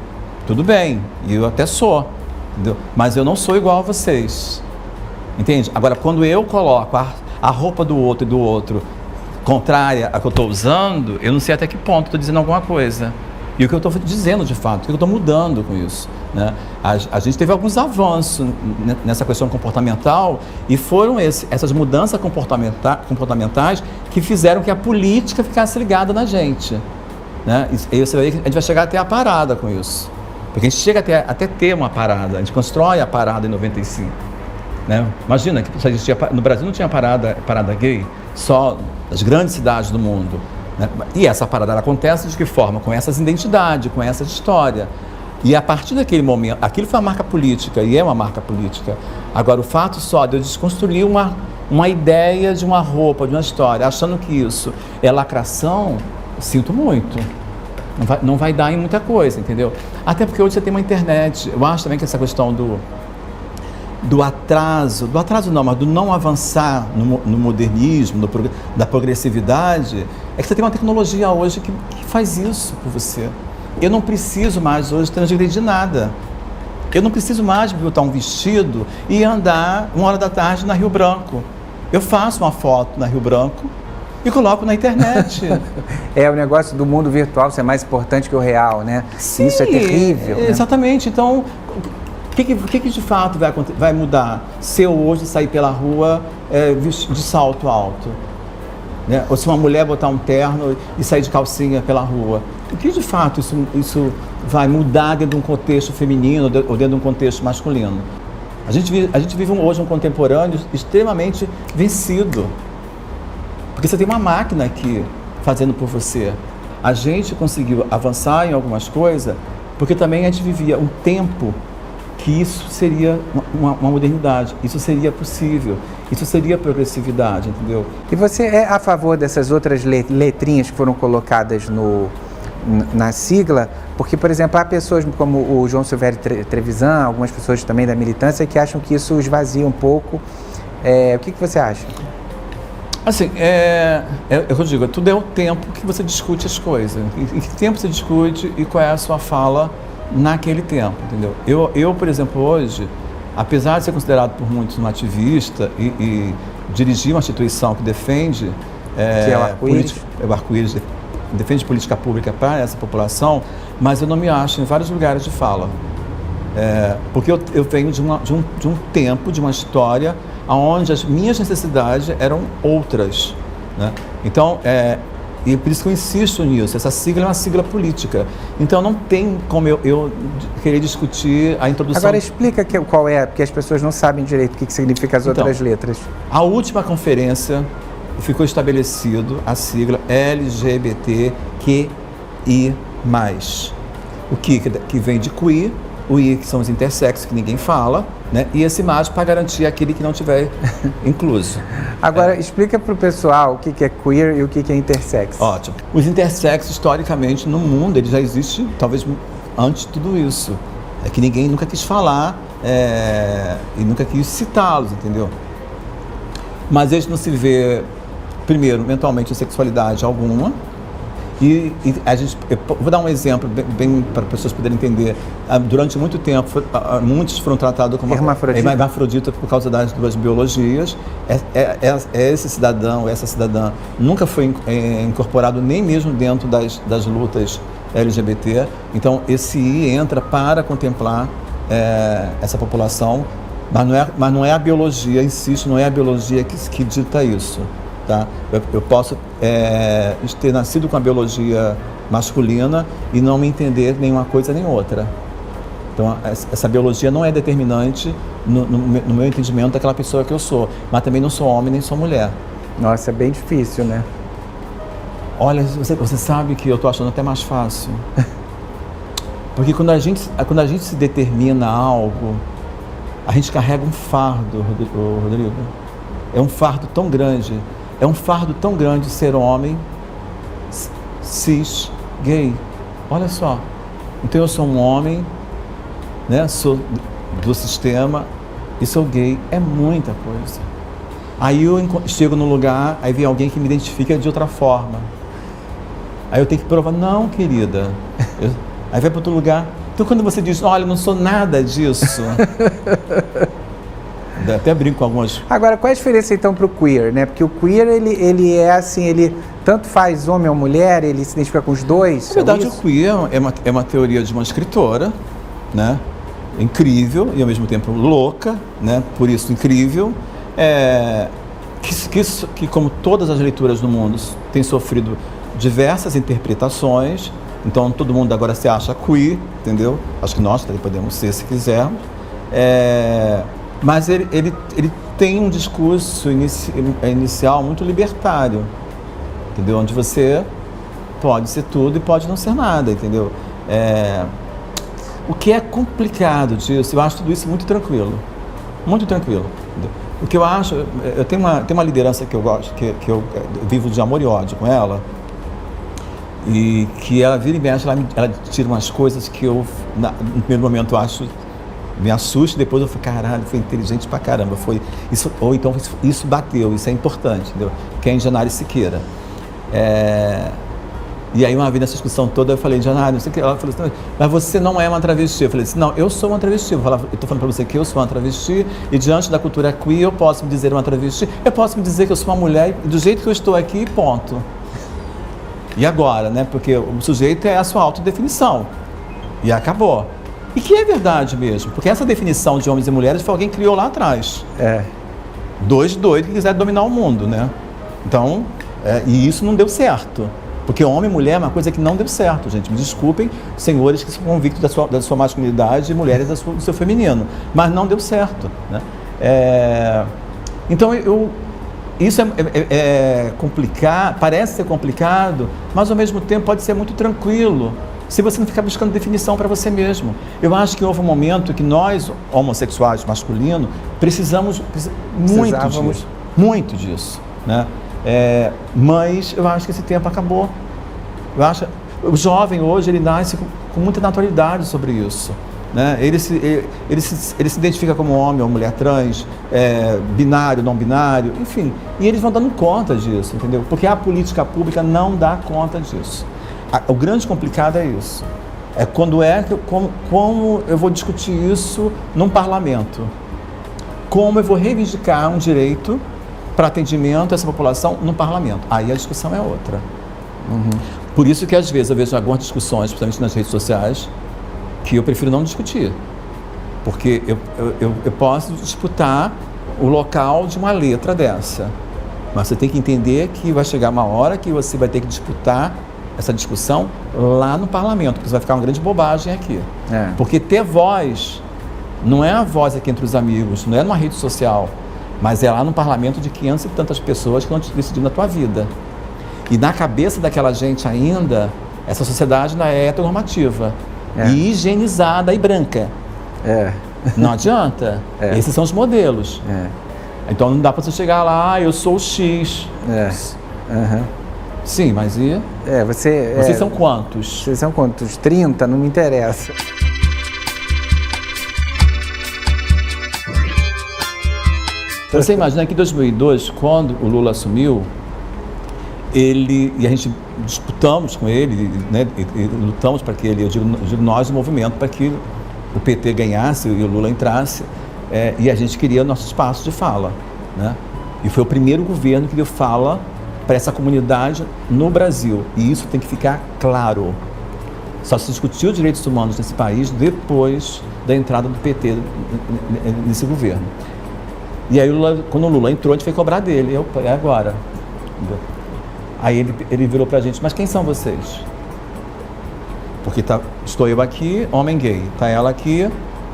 Tudo bem, e eu até sou, entendeu? Mas eu não sou igual a vocês. Entende? Agora, quando eu coloco a roupa do outro contrária à que eu estou usando, eu não sei até que ponto estou dizendo alguma coisa. E o que eu estou dizendo de fato, o que eu estou mudando com isso, né? A gente teve alguns avanços nessa questão comportamental, e foram essas mudanças comportamentais que fizeram que a política ficasse ligada na gente, né? E você vê que a gente vai chegar até a parada com isso, porque a gente chega até ter uma parada, a gente constrói a parada em 95. né? Imagina que no Brasil não tinha parada gay, só nas grandes cidades do mundo, né? E essa parada ela acontece de que forma? Com essas identidades, com essa história. E a partir daquele momento, aquilo foi uma marca política, e é uma marca política. Agora, o fato só de eu desconstruir uma ideia de uma roupa, de uma história, achando que isso é lacração, sinto muito. Não vai dar em muita coisa, entendeu? Até porque hoje você tem uma internet. Eu acho também que essa questão do atraso não, mas do não avançar no modernismo, da progressividade, é que você tem uma tecnologia hoje que faz isso por você. Eu não preciso mais hoje transgredir nada. Eu não preciso mais botar um vestido e andar 1h da tarde na Rio Branco. Eu faço uma foto na Rio Branco e coloco na internet. O negócio do mundo virtual ser mais importante que o real, né? Sim, isso é terrível. Exatamente. Né? Então, o que de fato vai mudar se eu hoje sair pela rua de salto alto? Né? Ou se uma mulher botar um terno e sair de calcinha pela rua? O que de fato isso vai mudar dentro de um contexto feminino ou dentro de um contexto masculino? A gente vive hoje um contemporâneo extremamente vencido. Porque você tem uma máquina aqui fazendo por você. A gente conseguiu avançar em algumas coisas porque também a gente vivia um tempo que isso seria uma modernidade, isso seria possível, isso seria progressividade, entendeu? E você é a favor dessas outras letrinhas que foram colocadas na sigla? Porque, por exemplo, há pessoas como o João Silvério Trevisan, algumas pessoas também da militância, que acham que isso esvazia um pouco. O que você acha? Assim, eu digo, tudo é o tempo que você discute as coisas. Em que tempo você discute e qual é a sua fala naquele tempo, entendeu? Eu, por exemplo, hoje, apesar de ser considerado por muitos um ativista e dirigir uma instituição que defende que é o Arco-Íris, defende política pública para essa população, mas eu não me acho em vários lugares de fala. Porque eu venho de um tempo, de uma história, onde as minhas necessidades eram outras, né? Então, e por isso que eu insisto nisso, essa sigla é uma sigla política. Então não tem como eu querer discutir a introdução. Agora explica qual é, porque as pessoas não sabem direito o que significa as outras letras. A última conferência ficou estabelecido a sigla LGBTQI+. O que vem de queer, o I que são os intersexos, que ninguém fala, né? E esse mais para garantir aquele que não tiver incluso. Agora, explica para o pessoal o que é queer e o que é intersexo. Ótimo. Os intersexos, historicamente, no mundo, eles já existem, talvez antes de tudo isso. É que ninguém nunca quis falar e nunca quis citá-los, entendeu? Mas eles não se vê, primeiro, mentalmente, em sexualidade alguma. E eu vou dar um exemplo bem para as pessoas poderem entender. Durante muito tempo, muitos foram tratados como hermafrodita por causa das duas biologias. Esse cidadão, essa cidadã nunca foi incorporado nem mesmo dentro das lutas LGBT. Então, esse I entra para contemplar essa população, mas não é a biologia, insisto, não é a biologia que dita isso. Tá? Eu posso ter nascido com a biologia masculina e não me entender nenhuma coisa nem outra. Então, essa biologia não é determinante no meu entendimento daquela pessoa que eu sou, mas também não sou homem nem sou mulher. Nossa, é bem difícil, né? Olha, você sabe que eu estou achando até mais fácil. Porque quando a gente se determina a algo, a gente carrega um fardo, Rodrigo. É um fardo tão grande. É um fardo tão grande ser homem, cis, gay. Olha só. Então eu sou um homem, né? Sou do sistema e sou gay. É muita coisa. Aí eu chego no lugar, aí vem alguém que me identifica de outra forma. Aí eu tenho que provar, não, querida. Aí vai para outro lugar. Então quando você diz, olha, eu não sou nada disso. Até brinco com algumas... Agora, qual é a diferença então para o queer, né? Porque o queer, ele é assim, ele tanto faz homem ou mulher, ele se identifica com os dois? Na verdade, o queer é uma teoria de uma escritora, né? Incrível e ao mesmo tempo louca, né? Por isso incrível. Que como todas as leituras no mundo, tem sofrido diversas interpretações. Então, todo mundo agora se acha queer, entendeu? Acho que nós também podemos ser, se quisermos. Mas ele tem um discurso inicial muito libertário, entendeu? Onde você pode ser tudo e pode não ser nada, entendeu? O que é complicado disso, eu acho tudo isso muito tranquilo, entendeu? O que eu acho, eu tenho uma liderança que eu gosto, que eu vivo de amor e ódio com ela, e que ela vira e mexe, ela tira umas coisas que eu, no primeiro momento, acho, me assusta, depois eu falo, caralho, foi inteligente pra caramba, foi isso, ou então isso bateu, isso é importante, entendeu? Que é em Janari Siqueira. E aí uma vez nessa discussão toda eu falei, Janari, não sei o que, ela falou assim, mas você não é uma travesti. Eu falei assim, não, eu sou uma travesti. Eu estou falando para você que eu sou uma travesti e diante da cultura queer eu posso me dizer uma travesti, eu posso me dizer que eu sou uma mulher do jeito que eu estou aqui, ponto. E agora, né? Porque o sujeito é a sua autodefinição. E acabou. E que é verdade mesmo, porque essa definição de homens e mulheres foi alguém que criou lá atrás. Dois doidos que quiseram dominar o mundo, né? Então, e isso não deu certo. Porque homem e mulher é uma coisa que não deu certo, gente. Me desculpem, senhores que são convictos da sua masculinidade e mulheres do seu feminino. Mas não deu certo, né? Então, isso é complicado, parece ser complicado, mas ao mesmo tempo pode ser muito tranquilo, se você não ficar buscando definição para você mesmo. Eu acho que houve um momento que nós, homossexuais masculinos, precisamos muito disso, né? Mas eu acho que esse tempo acabou. O jovem hoje, ele nasce com muita naturalidade sobre isso, né? Ele se identifica como homem ou mulher trans, binário, não binário, enfim. E eles vão dando conta disso, entendeu? Porque a política pública não dá conta disso. O grande complicado é isso. Como eu vou discutir isso num parlamento? Como eu vou reivindicar um direito para atendimento a essa população no parlamento? Aí a discussão é outra. Por isso que às vezes eu vejo algumas discussões, principalmente nas redes sociais, que eu prefiro não discutir. Porque eu posso disputar o local de uma letra dessa. Mas você tem que entender que vai chegar uma hora que você vai ter que disputar essa discussão lá no parlamento, porque isso vai ficar uma grande bobagem aqui. Porque ter voz não é a voz aqui entre os amigos, não é numa rede social, mas é lá no parlamento de 500 e tantas pessoas que estão decidindo a tua vida. E na cabeça daquela gente ainda, essa sociedade ainda é heteronormativa, e higienizada e branca. Não adianta. Esses são os modelos. Então não dá para você chegar lá, eu sou o X. Sim, mas e? Vocês são quantos? Vocês são quantos? 30? Não me interessa. Você imagina que em 2002, quando o Lula assumiu, e a gente disputamos com ele, né, e lutamos para que ele, eu digo nós, o movimento, para que o PT ganhasse e o Lula entrasse, e a gente queria nosso espaço de fala, né? E foi o primeiro governo que deu fala para essa comunidade no Brasil, e isso tem que ficar claro. Só se discutiu os direitos humanos nesse país depois da entrada do PT nesse governo. E aí, quando o Lula entrou, a gente foi cobrar dele. É agora. Aí ele virou pra gente, mas quem são vocês? Porque estou eu aqui, homem gay. Está ela aqui,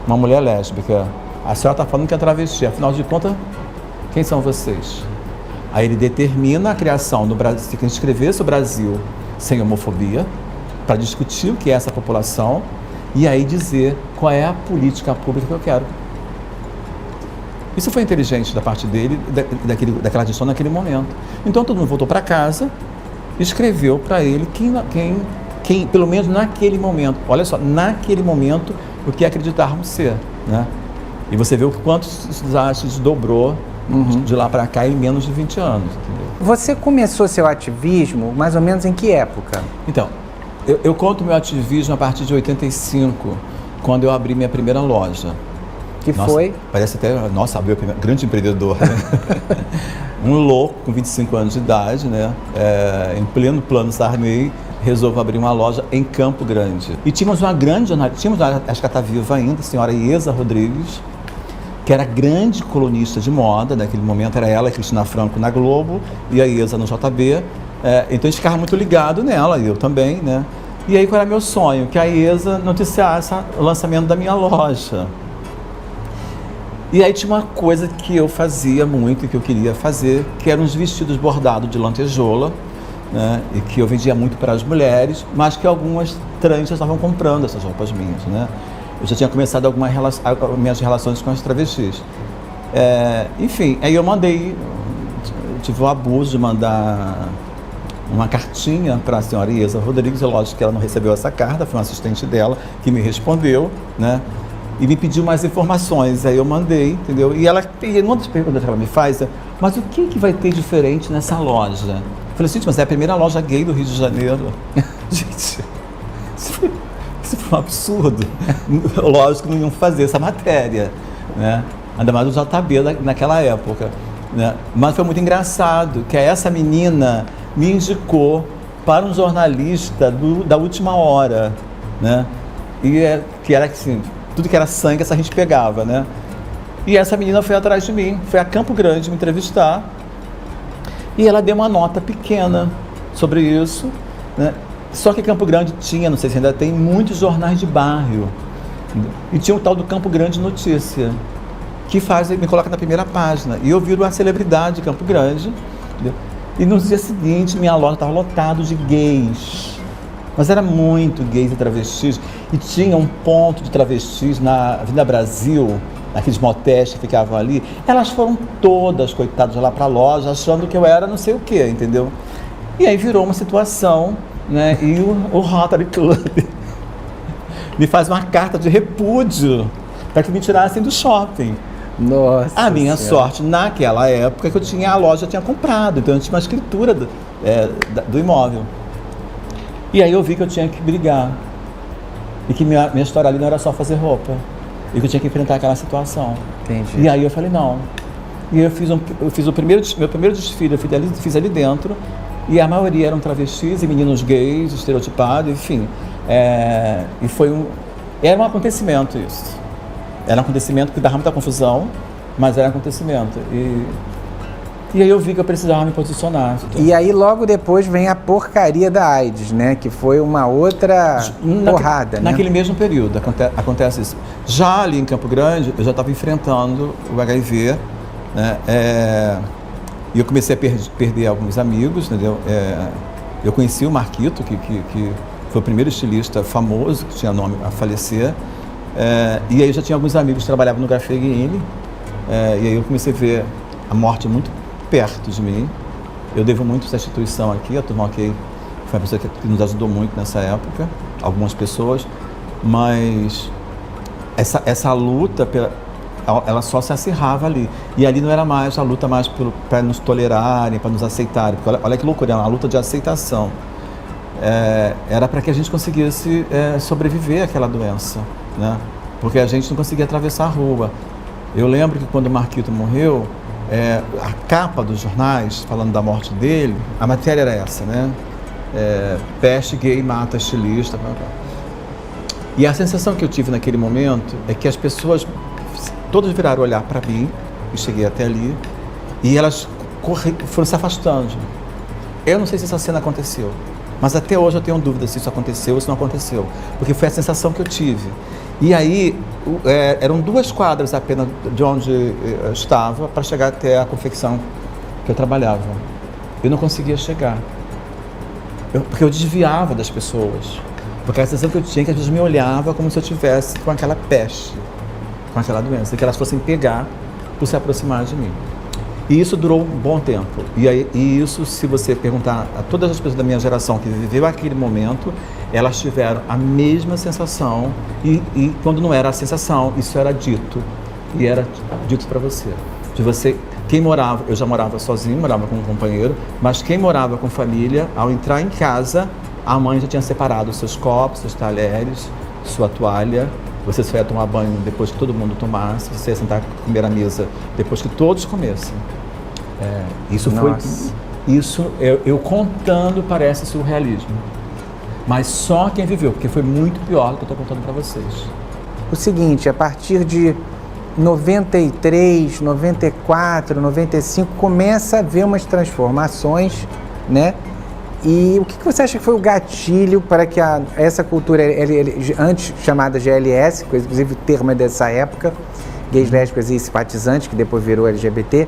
uma mulher lésbica. A senhora está falando que é travesti. Afinal de contas, quem são vocês? Aí ele determina a criação do Brasil, se inscrevesse o Brasil sem homofobia, para discutir o que é essa população e aí dizer qual é a política pública que eu quero. Isso foi inteligente da parte dele, daquela gestão naquele momento. Então todo mundo voltou para casa e escreveu para ele quem, pelo menos naquele momento, olha só, naquele momento, o que acreditarmos ser, né? E você vê o quanto se desdobrou de lá para cá em menos de 20 anos. Entendeu? Você começou seu ativismo mais ou menos em que época? Então, eu conto meu ativismo a partir de 85, quando eu abri minha primeira loja. Que foi? Parece até, abriu a primeira, grande empreendedor, né? Um louco com 25 anos de idade, né? Em pleno plano Sarney, resolveu abrir uma loja em Campo Grande. E tínhamos uma grande jornalista, acho que está viva ainda, a senhora Iesa Rodrigues, que era grande colunista de moda, naquele momento era ela, Cristina Franco na Globo, e a Iesa no JB. Então a gente ficava muito ligado nela, e eu também, né? E aí qual era meu sonho? Que a Iesa noticiasse o lançamento da minha loja. E aí tinha uma coisa que eu fazia muito, que eu queria fazer, que eram os vestidos bordados de lantejoula, né? E que eu vendia muito para as mulheres, mas que algumas trans já estavam comprando essas roupas minhas, né? Eu já tinha começado minhas relações com as travestis. Enfim, aí eu tive o abuso de mandar uma cartinha para a senhora Iesa Rodrigues. Lógico que ela não recebeu essa carta, foi um assistente dela que me respondeu, né? E me pediu mais informações, aí eu mandei, entendeu? E uma das perguntas que ela me faz é: mas o que vai ter diferente nessa loja? Eu falei, gente, mas é a primeira loja gay do Rio de Janeiro. Gente, isso foi um absurdo. Lógico que não iam fazer essa matéria, né? Ainda mais o JB naquela época, né? Mas foi muito engraçado que essa menina me indicou para um jornalista da Última Hora, né? Que era assim, tudo que era sangue, essa gente pegava, né? E essa menina foi atrás de mim, foi a Campo Grande me entrevistar, e ela deu uma nota pequena sobre isso, né? Só que Campo Grande tinha, não sei se ainda tem, muitos jornais de bairro, e tinha o tal do Campo Grande Notícia, que me coloca na primeira página, e eu viro uma celebridade de Campo Grande, entendeu? E no dia seguinte minha loja estava lotada de gays, mas era muito gays e travestis, e tinha um ponto de travestis na Avenida Brasil, naqueles motéis que ficavam ali. Elas foram todas, coitadas, lá para a loja, achando que eu era não sei o que, entendeu? E aí virou uma situação, né? E o Rotary Club me faz uma carta de repúdio para que me tirassem do shopping. Nossa. A minha sorte, naquela época, que a loja tinha comprado, então eu tinha uma escritura do imóvel. E aí eu vi que eu tinha que brigar. E que minha história ali não era só fazer roupa. E que eu tinha que enfrentar aquela situação. Entendi. E aí eu falei, não. E eu fiz meu primeiro desfile, eu fiz ali dentro. E a maioria eram travestis e meninos gays, estereotipados, enfim. Era um acontecimento isso. Era um acontecimento que dava muita confusão, mas era um acontecimento. E aí eu vi que eu precisava me posicionar. E aí logo depois vem a porcaria da AIDS, né? Que foi uma outra porrada, né? Naquele mesmo período acontece isso. Já ali em Campo Grande, eu já estava enfrentando o HIV, né? E eu comecei a perder alguns amigos, entendeu? Eu conheci o Marquito, que foi o primeiro estilista famoso, que tinha nome a falecer. E aí eu já tinha alguns amigos que trabalhavam no Graffegini. E aí eu comecei a ver a morte muito perto de mim. Eu devo muito essa instituição aqui, a Turma OK foi uma pessoa que nos ajudou muito nessa época, algumas pessoas, mas essa luta, ela só se acirrava ali. E ali não era mais a luta mais para nos tolerarem, para nos aceitarem, porque olha que loucura, era uma luta de aceitação. Era para que a gente conseguisse sobreviver àquela doença, né? Porque a gente não conseguia atravessar a rua. Eu lembro que quando o Marquito morreu, a capa dos jornais, falando da morte dele, a matéria era essa, né? Peste gay mata estilista. Blá, blá. E a sensação que eu tive naquele momento é que as pessoas, todas viraram olhar para mim, e cheguei até ali, e elas foram se afastando. Eu não sei se essa cena aconteceu, mas até hoje eu tenho dúvida se isso aconteceu ou se não aconteceu, porque foi a sensação que eu tive. E aí, eram 2 quadras apenas de onde eu estava para chegar até a confecção que eu trabalhava. Eu não conseguia chegar, porque eu desviava das pessoas, porque a sensação que eu tinha é que as pessoas me olhavam como se eu estivesse com aquela peste, com aquela doença, e que elas fossem pegar por se aproximar de mim. E isso durou um bom tempo. E isso, se você perguntar a todas as pessoas da minha geração que viveu aquele momento, elas tiveram a mesma sensação. E quando não era a sensação, isso era dito. E era dito para você. Quem morava, eu já morava sozinho, morava com um companheiro, mas quem morava com família, ao entrar em casa, a mãe já tinha separado os seus copos, seus talheres, sua toalha. Você só ia tomar banho depois que todo mundo tomasse, você ia sentar à primeira mesa depois que todos comessem. Eu contando parece surrealismo, mas só quem viveu, porque foi muito pior do que eu estou contando para vocês. O seguinte, a partir de 93, 94, 95, começa a haver umas transformações, né? E o que você acha que foi o gatilho para que essa cultura, antes chamada GLS, que inclusive o termo é dessa época, gays, lésbicas e simpatizantes, que depois virou LGBT.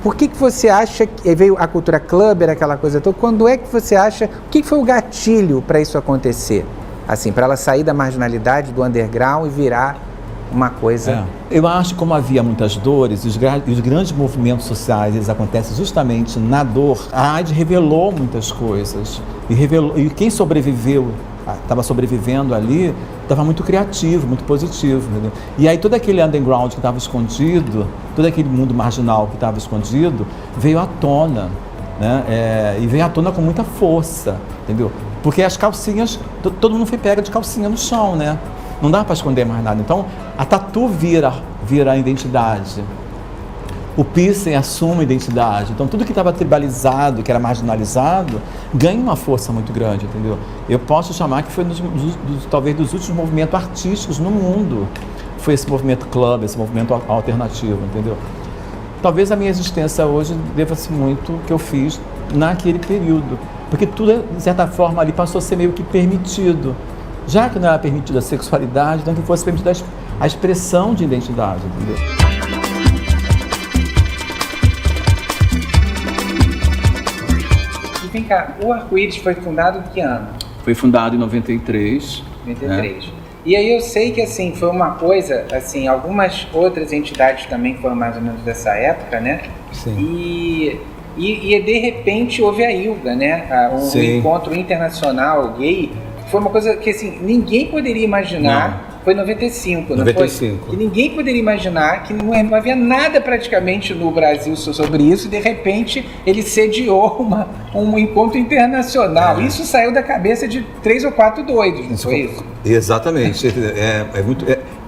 Por que você acha que veio a cultura clubber, aquela coisa toda? Quando é que você acha, o que foi o gatilho para isso acontecer? Assim, para ela sair da marginalidade, do underground e virar uma coisa... Eu acho que como havia muitas dores, os grandes movimentos sociais, eles acontecem justamente na dor. A AIDS revelou muitas coisas. E quem sobreviveu, estava sobrevivendo ali, estava muito criativo, muito positivo. Entendeu? E aí todo aquele underground que estava escondido, todo aquele mundo marginal que estava escondido, veio à tona. Né? E veio à tona com muita força, entendeu? Porque as calcinhas, todo mundo foi pega de calcinha no chão, né? Não dá para esconder mais nada. Então, a tatu vira a identidade. O piercing assume a identidade. Então, tudo que estava tribalizado, que era marginalizado, ganha uma força muito grande, entendeu? Eu posso chamar que foi talvez dos últimos movimentos artísticos no mundo. Foi esse movimento club, esse movimento alternativo, entendeu? Talvez a minha existência hoje deva-se muito ao que eu fiz naquele período. Porque tudo, de certa forma, ali passou a ser meio que permitido. Já que não era permitida a sexualidade, então que fosse permitida a expressão de identidade, entendeu? E vem cá, o Arco-Íris foi fundado em que ano? Foi fundado em 93. 93. E aí eu sei que, assim, foi uma coisa, assim, algumas outras entidades também foram mais ou menos dessa época, né? Sim. E de repente houve a ILGA, né? Um encontro internacional gay. Foi uma coisa que, assim, ninguém poderia imaginar. Não. Foi em 95, não 95. Foi? Que ninguém poderia imaginar que não havia nada praticamente no Brasil sobre isso, e de repente ele sediou um encontro internacional. Isso saiu da cabeça de 3 ou 4 doidos, não foi isso? Exatamente.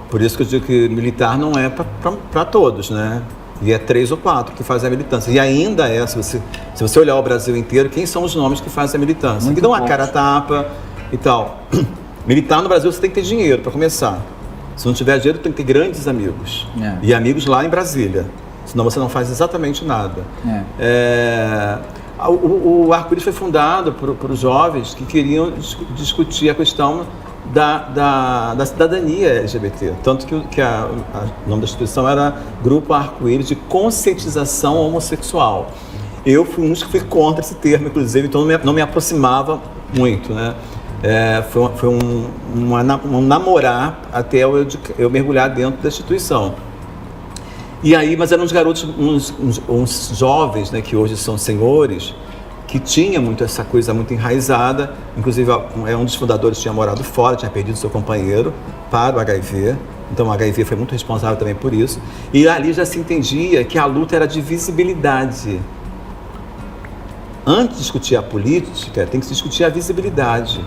Por isso que eu digo que militar não é para todos, né? E é 3 ou 4 que fazem a militância. E ainda se você olhar o Brasil inteiro, quem são os nomes que fazem a militância? Que dão a cara a tapa e tal. Militar no Brasil você tem que ter dinheiro para começar. Se não tiver dinheiro, tem que ter grandes amigos. E amigos lá em Brasília. Senão você não faz exatamente nada. O Arco-Íris foi fundado por jovens que queriam discutir a questão da cidadania LGBT. Tanto que o nome da instituição era Grupo Arco-Íris de Conscientização Homossexual. Eu fui um que fui contra esse termo, inclusive, então não me aproximava muito, né? Foi um namorar até eu mergulhar dentro da instituição. E aí, mas eram uns garotos, uns jovens, né, que hoje são senhores, que tinha muito essa coisa muito enraizada. Inclusive, um dos fundadores tinha morado fora, tinha perdido seu companheiro para o HIV. Então, o HIV foi muito responsável também por isso. E ali já se entendia que a luta era de visibilidade. Antes de discutir a política, tem que se discutir a visibilidade.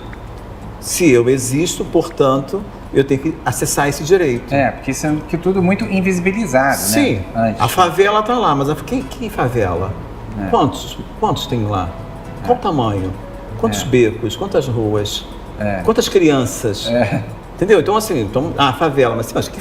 Se eu existo, portanto, eu tenho que acessar esse direito. Porque isso é tudo muito invisibilizado, Sim, né? Sim, a favela está lá, mas quem favela? Quantos tem lá? Qual o tamanho? Quantos becos? Quantas ruas? Quantas crianças? Entendeu? Então, assim, a favela, mas que...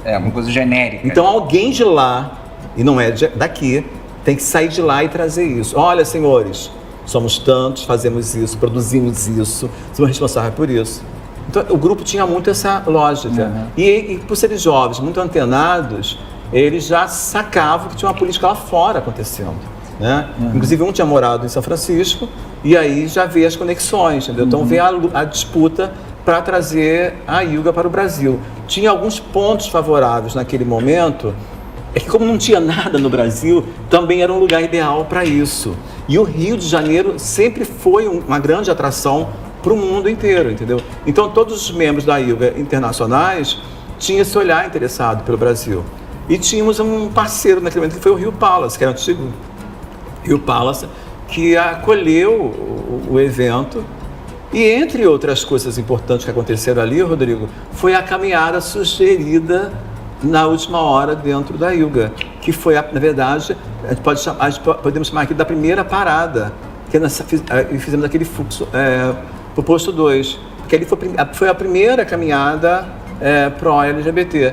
É uma coisa genérica. Então, alguém de lá, e não é daqui, tem que sair de lá e trazer isso. Olha, senhores, somos tantos, fazemos isso, produzimos isso, somos responsáveis por isso. Então, o grupo tinha muito essa lógica. E por serem jovens, muito antenados, eles já sacavam que tinha uma política lá fora acontecendo. Né? Inclusive, um tinha morado em São Francisco, e aí já vê as conexões, entendeu? Então, vê a disputa para trazer a ILGA para o Brasil. Tinha alguns pontos favoráveis naquele momento. É que como não tinha nada no Brasil, também era um lugar ideal para isso. E o Rio de Janeiro sempre foi uma grande atração para o mundo inteiro, entendeu? Então todos os membros da ILGA internacionais tinham esse olhar interessado pelo Brasil. E tínhamos um parceiro naquele momento que foi o Rio Palace, que era o antigo Rio Palace, que acolheu o evento. E entre outras coisas importantes que aconteceram ali, Rodrigo, foi a caminhada sugerida na última hora dentro da ILGA, que foi, na verdade, podemos chamar aqui da primeira parada, que fizemos aquele fluxo para o posto 2, porque ali foi a primeira caminhada pró-LGBT.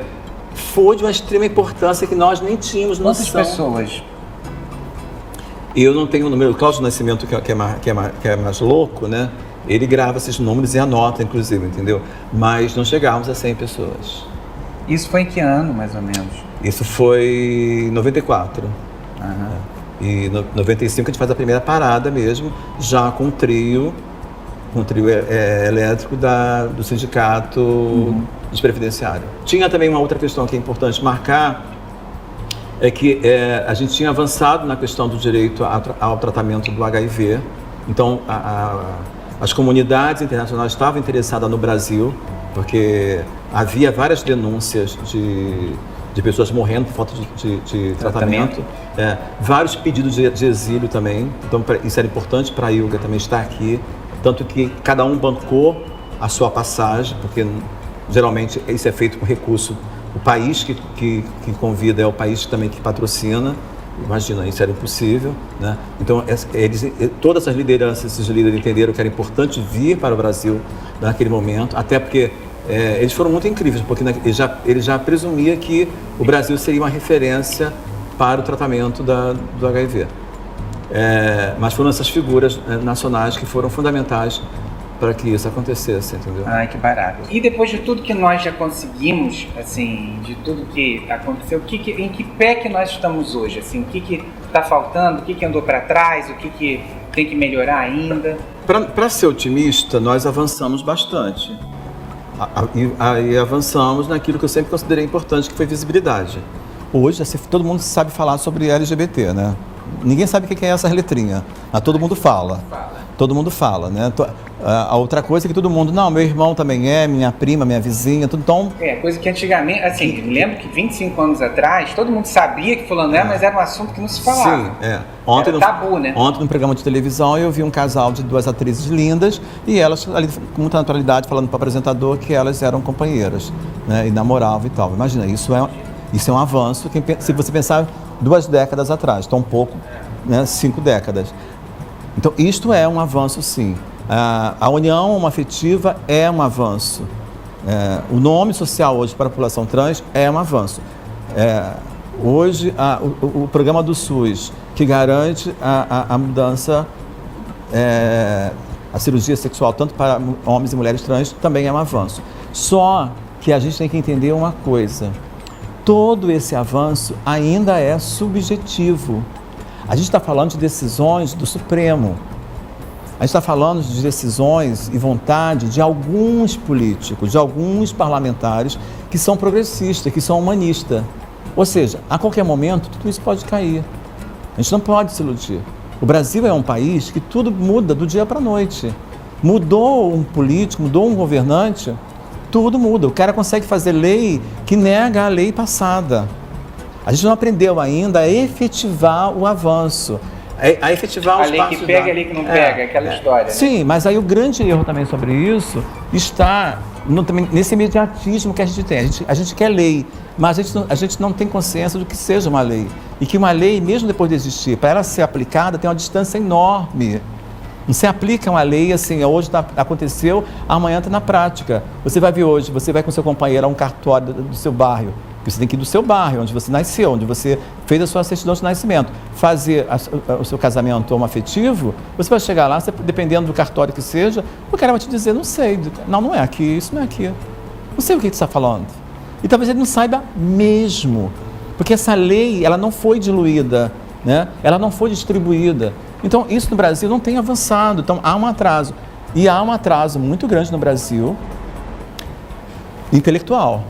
Foi de uma extrema importância que nós nem tínhamos noção. Quantas pessoas? Eu não tenho o número. O Cláudio Nascimento, que é mais louco, né? Ele grava esses números e anota, inclusive, entendeu? Mas não chegávamos a 100 pessoas. Isso foi em que ano, mais ou menos? Isso foi em 94. Aham. E em 95 a gente faz a primeira parada mesmo, já com um trio elétrico do sindicato dos previdenciários. Tinha também uma outra questão que é importante marcar, é que a gente tinha avançado na questão do direito ao tratamento do HIV. Então, as comunidades internacionais estavam interessadas no Brasil, porque havia várias denúncias de pessoas morrendo por falta de tratamento. Vários pedidos de exílio também. Então, isso era importante para a ILGA também estar aqui. Tanto que cada um bancou a sua passagem, porque geralmente isso é feito com recurso. O país que convida é o país também que patrocina. Imagina, isso era impossível, né? Então, todas essas lideranças, esses líderes entenderam que era importante vir para o Brasil naquele momento, até porque eles foram muito incríveis, porque ele já presumia que o Brasil seria uma referência para o tratamento do HIV. Mas foram essas figuras nacionais que foram fundamentais para que isso acontecesse, entendeu? Ai, que barato. E depois de tudo que nós já conseguimos, assim, de tudo que aconteceu, em que pé que nós estamos hoje? Assim, o que está faltando, o que andou para trás, o que tem que melhorar ainda? Para ser otimista, nós avançamos bastante. Aí avançamos naquilo que eu sempre considerei importante, que foi visibilidade. Hoje, todo mundo sabe falar sobre LGBT, né? Ninguém sabe o que é essa letrinha, mas todo mundo fala. Todo mundo fala, né? A outra coisa é que todo mundo, não, meu irmão também minha prima, minha vizinha, tudo então... Coisa que antigamente, assim, me lembro que 25 anos atrás, todo mundo sabia que fulano era, mas era um assunto que não se falava. Sim, era tabu, né? Ontem, no programa de televisão, eu vi um casal de duas atrizes lindas e elas, ali, com muita naturalidade, falando para o apresentador que elas eram companheiras, né? E namoravam e tal. Imagina, isso é um avanço, se você pensar 2 décadas atrás, então um pouco, né, 5 décadas. Então, isto é um avanço, sim. A união homoafetiva é um avanço. O nome social hoje para a população trans é um avanço. Hoje, o programa do SUS, que garante a mudança, a cirurgia sexual, tanto para homens e mulheres trans, também é um avanço. Só que a gente tem que entender uma coisa. Todo esse avanço ainda é subjetivo. A gente está falando de decisões do Supremo. A gente está falando de decisões e vontade de alguns políticos, de alguns parlamentares que são progressistas, que são humanistas. Ou seja, a qualquer momento, tudo isso pode cair. A gente não pode se iludir. O Brasil é um país que tudo muda do dia para a noite. Mudou um político, mudou um governante, tudo muda. O cara consegue fazer lei que nega a lei passada. A gente não aprendeu ainda a efetivar o avanço. A efetivar os passos. A lei que pega e a lei que não pega, aquela história. Né? Sim, mas aí o grande erro também sobre isso está nesse imediatismo que a gente tem. A gente quer lei, mas a gente não tem consciência do que seja uma lei. E que uma lei, mesmo depois de existir, para ela ser aplicada, tem uma distância enorme. Não se aplica uma lei assim, hoje aconteceu, amanhã está na prática. Você vai ver hoje, você vai com seu companheiro a um cartório do seu bairro. Você tem que ir do seu bairro, onde você nasceu, onde você fez a sua certidão de nascimento. Fazer o seu casamento homoafetivo, você vai chegar lá, dependendo do cartório que seja, o cara vai te dizer, não sei, não é aqui, isso não é aqui. Não sei o que você está falando. E talvez ele não saiba mesmo, porque essa lei, ela não foi diluída, né? Ela não foi distribuída. Então, isso no Brasil não tem avançado, então há um atraso. E há um atraso muito grande no Brasil, intelectual.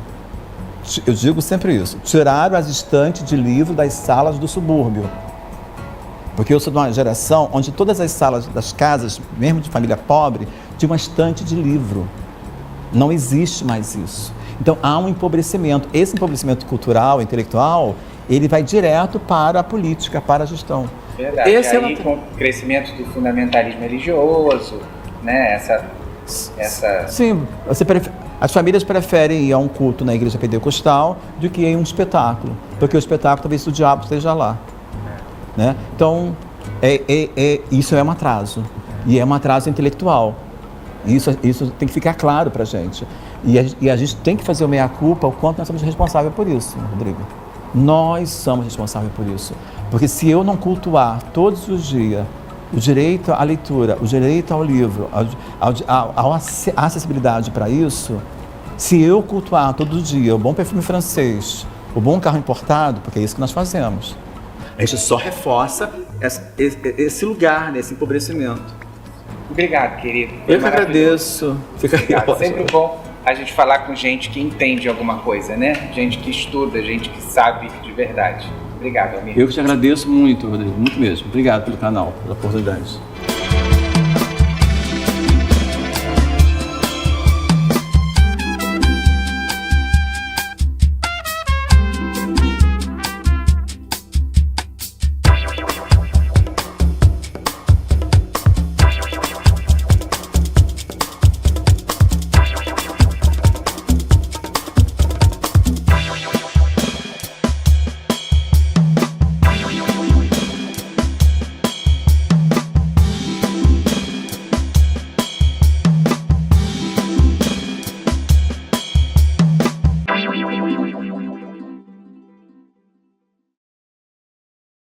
Eu digo sempre isso, tiraram as estantes de livro das salas do subúrbio. Porque eu sou de uma geração onde todas as salas das casas, mesmo de família pobre, tinha uma estante de livro. Não existe mais isso. Então há um empobrecimento. Esse empobrecimento cultural, intelectual, ele vai direto para a política, para a gestão. Verdade. E aí, com o crescimento do fundamentalismo religioso, né? Sim, as famílias preferem ir a um culto na igreja pentecostal do que ir a um espetáculo, porque o espetáculo talvez o diabo esteja lá. Né? Então, isso é um atraso, e é um atraso intelectual. Isso tem que ficar claro para a gente. E a gente tem que fazer o meia-culpa o quanto nós somos responsáveis por isso, Rodrigo. Nós somos responsáveis por isso. Porque se eu não cultuar todos os dias o direito à leitura, o direito ao livro, a acessibilidade para isso, Se eu cultuar todo dia o bom perfume francês, o bom carro importado, porque é isso que nós fazemos, a gente só reforça esse lugar, esse empobrecimento. Obrigado, querido. Eu que agradeço. Fica Obrigado. Sempre bom a gente falar com gente que entende alguma coisa, né? Gente que estuda, gente que sabe de verdade. Obrigado, amigo. Eu que te agradeço muito, Rodrigo, muito mesmo. Obrigado pelo canal, pela oportunidade.